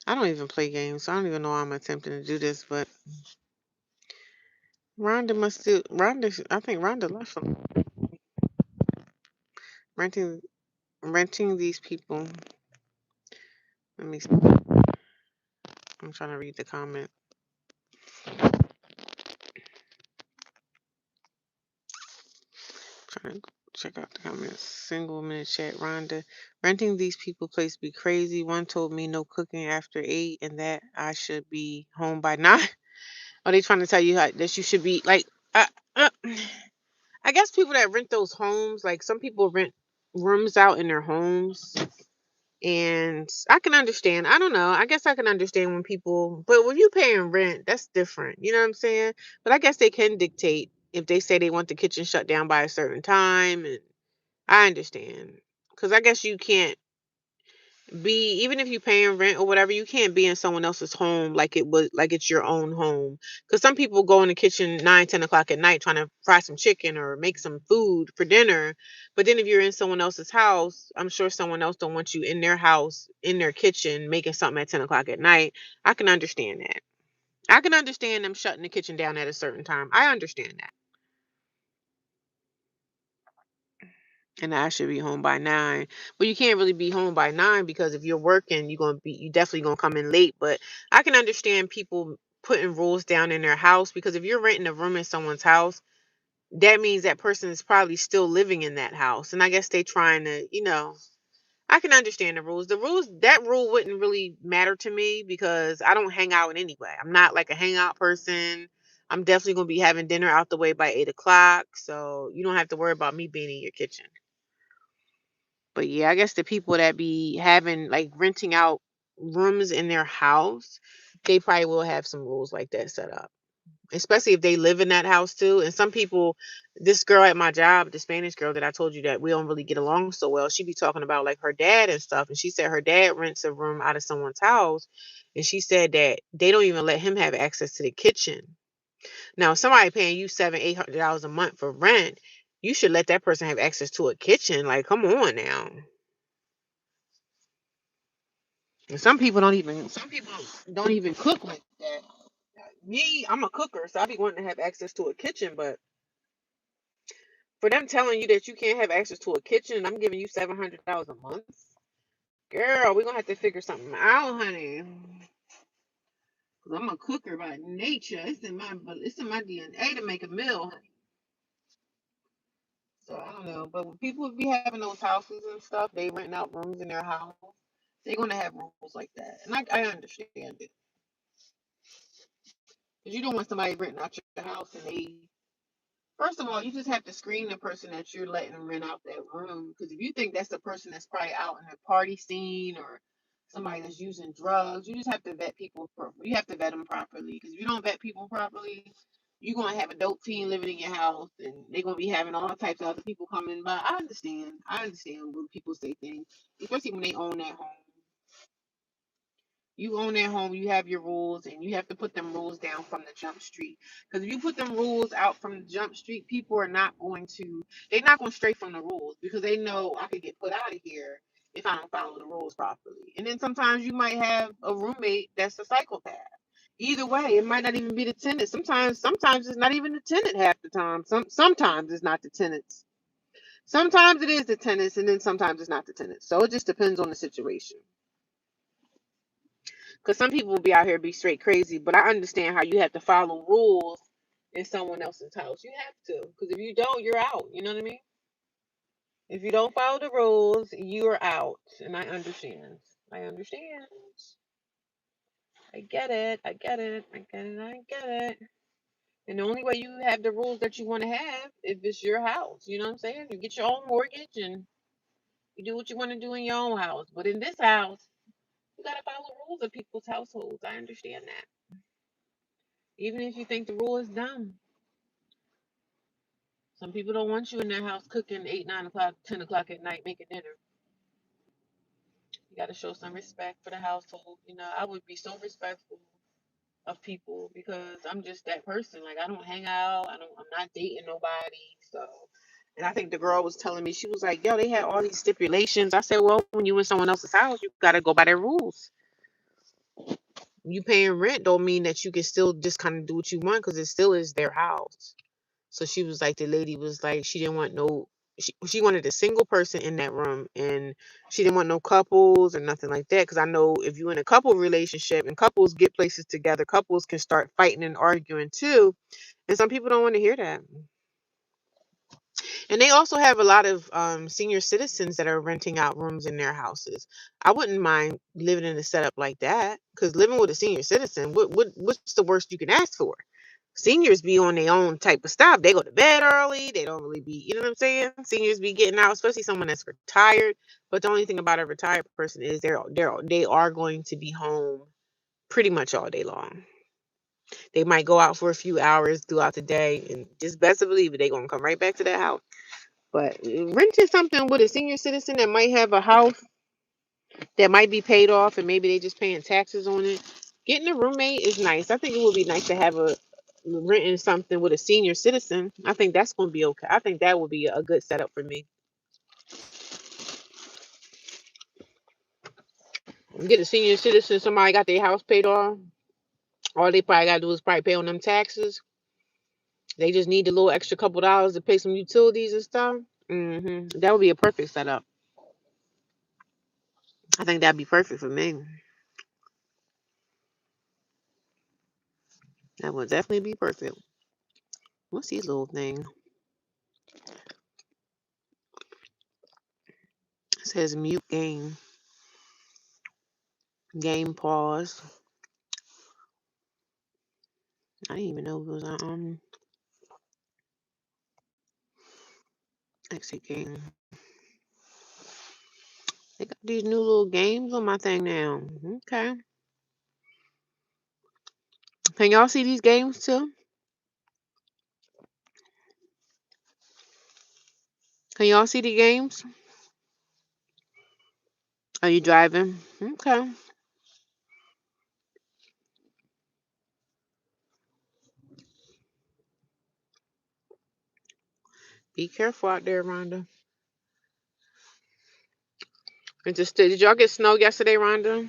I don't even play games, so I don't even know why I'm attempting to do this, but Rhonda must do I think Rhonda left from renting renting these people. Let me see. I'm trying to read the comment. Trying to check out the comments. Single minute chat, Rhonda. Renting these people place be crazy. One told me no cooking after 8 and that I should be home by 9. Are they trying to tell you that you should be like uh, uh, I guess people that rent those homes, like some people rent rooms out in their homes. And I can understand. I don't know. I guess I can understand when people, but when you paying rent, that's different. You know what I'm saying? But I guess they can dictate if they say they want the kitchen shut down by a certain time. And I understand. Because I guess you can't be, even if you paying rent or whatever, you can't be in someone else's home like it was, like it's your own home. Because some people go in the kitchen 9, 10 o'clock at night trying to fry some chicken or make some food for dinner. But then if you're in someone else's house, I'm sure someone else don't want you in their house, in their kitchen, making something at 10 o'clock at night. I can understand that. I can understand them shutting the kitchen down at a certain time. I understand that. And I should be home by 9. But you can't really be home by 9 because if you're working, you definitely gonna come in late. But I can understand people putting rules down in their house because if you're renting a room in someone's house, that means that person is probably still living in that house. And I guess they trying to, I can understand the rules. The rules, that rule wouldn't really matter to me because I don't hang out anyway. I'm not like a hangout person. I'm definitely gonna be having dinner out the way by 8 o'clock. So you don't have to worry about me being in your kitchen. But yeah, I guess the people that be having like renting out rooms in their house, they probably will have some rules like that set up. Especially if they live in that house too. And some people, this girl at my job, the Spanish girl that I told you that we don't really get along so well, she be talking about like her dad and stuff. And she said her dad rents a room out of someone's house. And she said that they don't even let him have access to the kitchen. Now, if somebody paying you $700, $800 a month for rent, you should let that person have access to a kitchen. Like, come on now. And some people don't even cook like that. Me, I'm a cooker, so I be wanting to have access to a kitchen, but for them telling you that you can't have access to a kitchen and I'm giving you $700 a month, girl, we're gonna have to figure something out, honey. Cause I'm a cooker by nature. It's in my DNA to make a meal, honey. So I don't know. But when people be having those houses and stuff, they rent out rooms in their house. They're gonna have rules like that, and I understand it. Because you don't want somebody renting out your house and they first of all, you just have to screen the person that you're letting rent out that room. Because if you think that's the person that's probably out in the party scene or somebody that's using drugs, you just have to vet people. You have to vet them properly. Because if you don't vet people properly, you're gonna have a dope fiend living in your house, and they're gonna be having all types of other people coming by. I understand. I understand when people say things, especially when they own that home. You own that home, you have your rules, and you have to put them rules down from the jump street. Because if you put them rules out from the jump street, people are not going to, they're not going to stray from the rules because they know I could get put out of here if I don't follow the rules properly. And then sometimes you might have a roommate that's a psychopath. Either way, it might not even be the tenant. Sometimes it's not even the tenant half the time. Sometimes it's not the tenants. Sometimes it is the tenants, and then sometimes it's not the tenants. So it just depends on the situation. Because some people will be out here be straight crazy, but I understand how you have to follow rules in someone else's house. You have to, because if you don't, you're out. You know what I mean? If you don't follow the rules, you're out. And I understand. I understand. I get it. I get it. I get it. I get it. And the only way you have the rules that you want to have if it's your house. You know what I'm saying? You get your own mortgage and you do what you want to do in your own house. But in this house, you got to follow rules of people's households. I understand that. Even if you think the rule is dumb. Some people don't want you in their house cooking 8, 9 o'clock, 10 o'clock at night making dinner. You got to show some respect for the household. You know, I would be so respectful of people because I'm just that person. Like I don't hang out. I'm not dating nobody. So, and I think the girl was telling me she was like, "Yo, they had all these stipulations." I said, "Well, when you in someone else's house, you got to go by their rules. You paying rent don't mean that you can still just kind of do what you want because it still is their house." So she was like, the lady was like, she didn't want no, she wanted a single person in that room and she didn't want no couples or nothing like that. Cause I know if you're in a couple relationship and couples get places together, couples can start fighting and arguing too. And some people don't want to hear that. And they also have a lot of senior citizens that are renting out rooms in their houses. I wouldn't mind living in a setup like that because living with a senior citizen, what's the worst you can ask for? Seniors be on their own type of stuff. They go to bed early. They don't really be, you know what I'm saying? Seniors be getting out, especially someone that's retired. But the only thing about a retired person is they are going to be home pretty much all day long. They might go out for a few hours throughout the day, and just best to believe it, they're gonna come right back to that house. But renting something with a senior citizen that might have a house that might be paid off, and maybe they just paying taxes on it. Getting a roommate is nice. I think it would be nice to have a renting something with a senior citizen. I think that's going to be okay. I think that would be a good setup for me. Get a senior citizen, somebody got their house paid off. All they probably got to do is probably pay on them taxes. They just need a little extra couple dollars to pay some utilities and stuff. That would be a perfect setup. I think that'd be perfect for me. That would definitely be perfect. What's these little things? It says mute game. Game pause. I didn't even know it was a exit game. They got these new little games on my thing now. Okay. Can y'all see these games too? Can y'all see the games? Are you driving? Okay. Be careful out there, Rhonda. Did y'all get snow yesterday, Rhonda?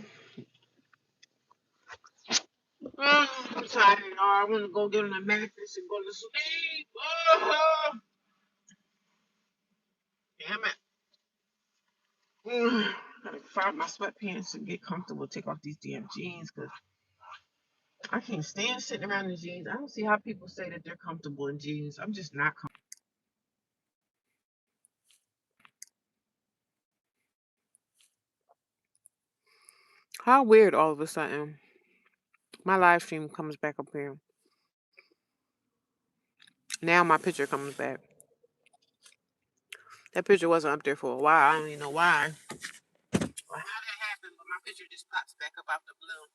I'm tired, y'all. I want to go get on a mattress and go to sleep. Oh, damn it. Gotta find my sweatpants and get comfortable. Take off these damn jeans because I can't stand sitting around in jeans. I don't see how people say that they're comfortable in jeans. I'm just not comfortable. How weird all of a sudden. My live stream comes back up here. Now my picture comes back. That picture wasn't up there for a while. I don't even know why. Or how that happened, but my picture just pops back up out the blue.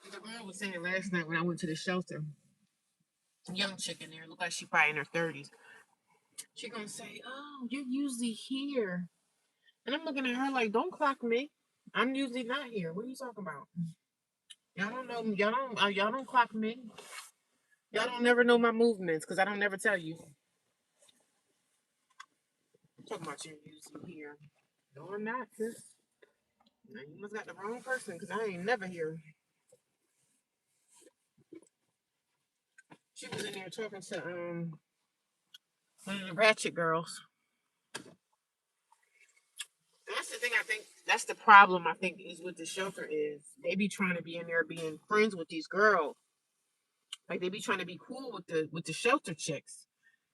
The girl was saying last night when I went to the shelter, young chick in there, looked like she probably in her 30s. She gonna say, "Oh, you're usually here," and I'm looking at her like, "Don't clock me. I'm usually not here. What are you talking about? Y'all don't know. Y'all don't clock me. Y'all don't never know my movements because I don't never tell you." I'm talking about you're usually here. No, I'm not, sis. Now, you must got the wrong person because I ain't never here. She was in there talking to one of the ratchet girls. That's the thing I think that's the problem I think is with the shelter is they be trying to be in there being friends with these girls. Like they be trying to be cool with the shelter chicks.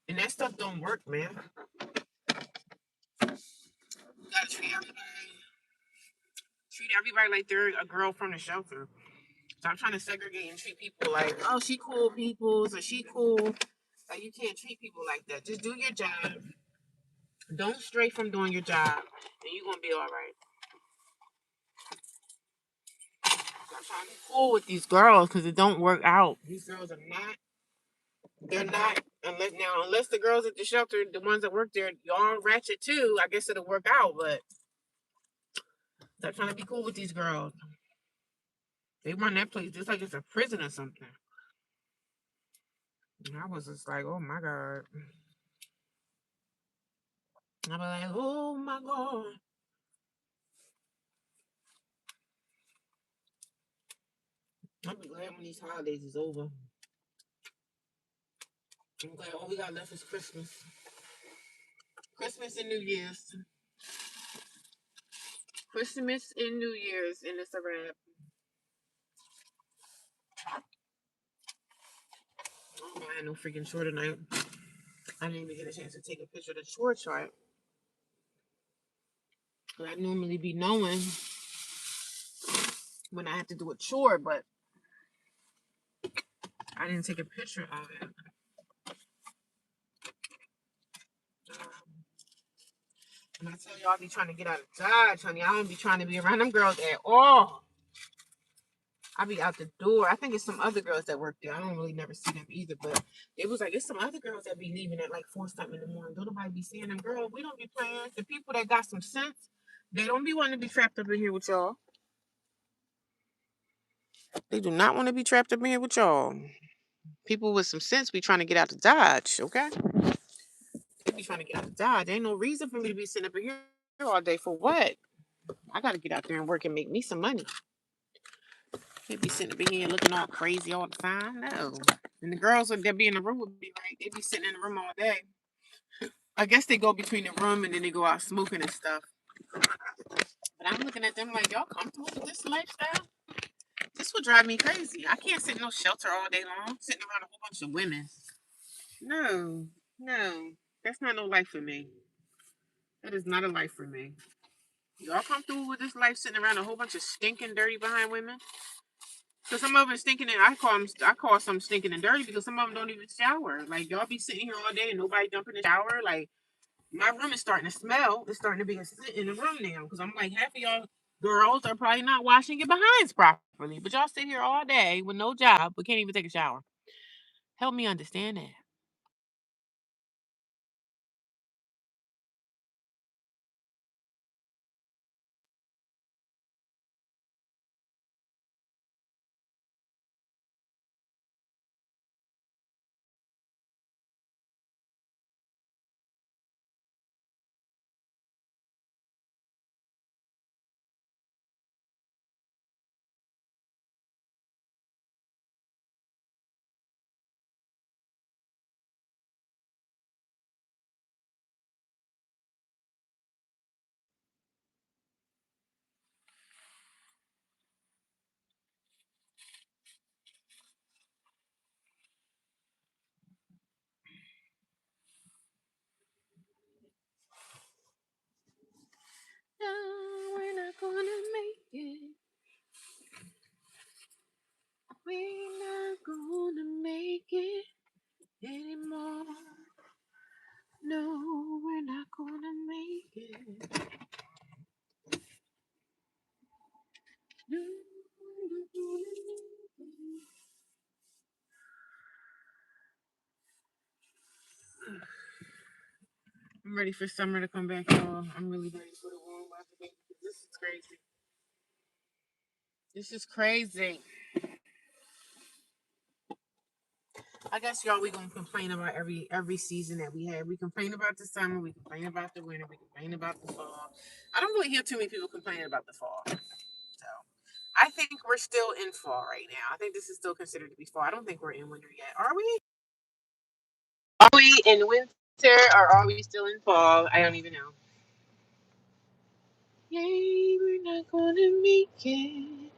And that stuff don't work, man. You gotta treat everybody like they're a girl from the shelter. Stop trying to segregate and treat people like, oh, she cool peoples or she cool. Like you can't treat people like that. Just do your job. Don't stray from doing your job, and you're gonna be all right. I'm trying to be cool with these girls because it don't work out. These girls are not. They're not unless the girls at the shelter, the ones that work there, y'all ratchet too. I guess it'll work out, but stop trying to be cool with these girls. They run that place just like it's a prison or something. And I was just like, oh my god. I was like, oh my god. I'll be glad when these holidays is over. I'm glad all we got left is Christmas. Christmas and New Year's. Christmas and New Year's, and it's a wrap. I'm buying no freaking chore tonight. I didn't even get a chance to take a picture of the chore chart. I normally be knowing when I have to do a chore, but I didn't take a picture of it. And I tell y'all, I be trying to get out of Dodge, honey. I don't be trying to be around them girls at all. I be out the door. I think it's some other girls that work there. I don't really never see them either, but it was like it's some other girls that be leaving at like 4 something in the morning. Don't nobody be seeing them. Girl, we don't be playing. The people that got some sense, they don't be wanting to be trapped up in here with y'all. They do not want to be trapped up in here with y'all. People with some sense be trying to get out of Dodge, okay? They be trying to get out of Dodge. There ain't no reason for me to be sitting up in here all day for what? I gotta get out there and work and make me some money. Can't be sitting up in here looking all crazy all the time. No. And the girls that be in the room would be like, they be sitting in the room all day. I guess they go between the room and then they go out smoking and stuff. But I'm looking at them like, y'all comfortable with this lifestyle? This would drive me crazy. I can't sit in no shelter all day long, sitting around a whole bunch of women. No, no. That's not no life for me. That is not a life for me. Y'all comfortable with this life sitting around a whole bunch of stinking, dirty behind women? Because some of them stinking and I call some stinking and dirty because some of them don't even shower. Like y'all be sitting here all day and nobody jump in the shower. Like my room is starting to smell. It's starting to be a scent in the room now because I'm like half of y'all girls are probably not washing your behinds properly, but y'all sit here all day with no job but can't even take a shower. Help me understand that. I'm ready for summer to come back, y'all. I'm really ready for the warm weather. This is crazy. This is crazy. I guess y'all we gonna complain about every season that we have. We complain about the summer, we complain about the winter, we complain about the fall. I don't really hear too many people complaining about the fall. So I think we're still in fall right now. I think this is still considered to be fall. I don't think we're in winter yet. Are we? Are we in winter or are we still in fall? I don't even know. Yay, we're not gonna make it.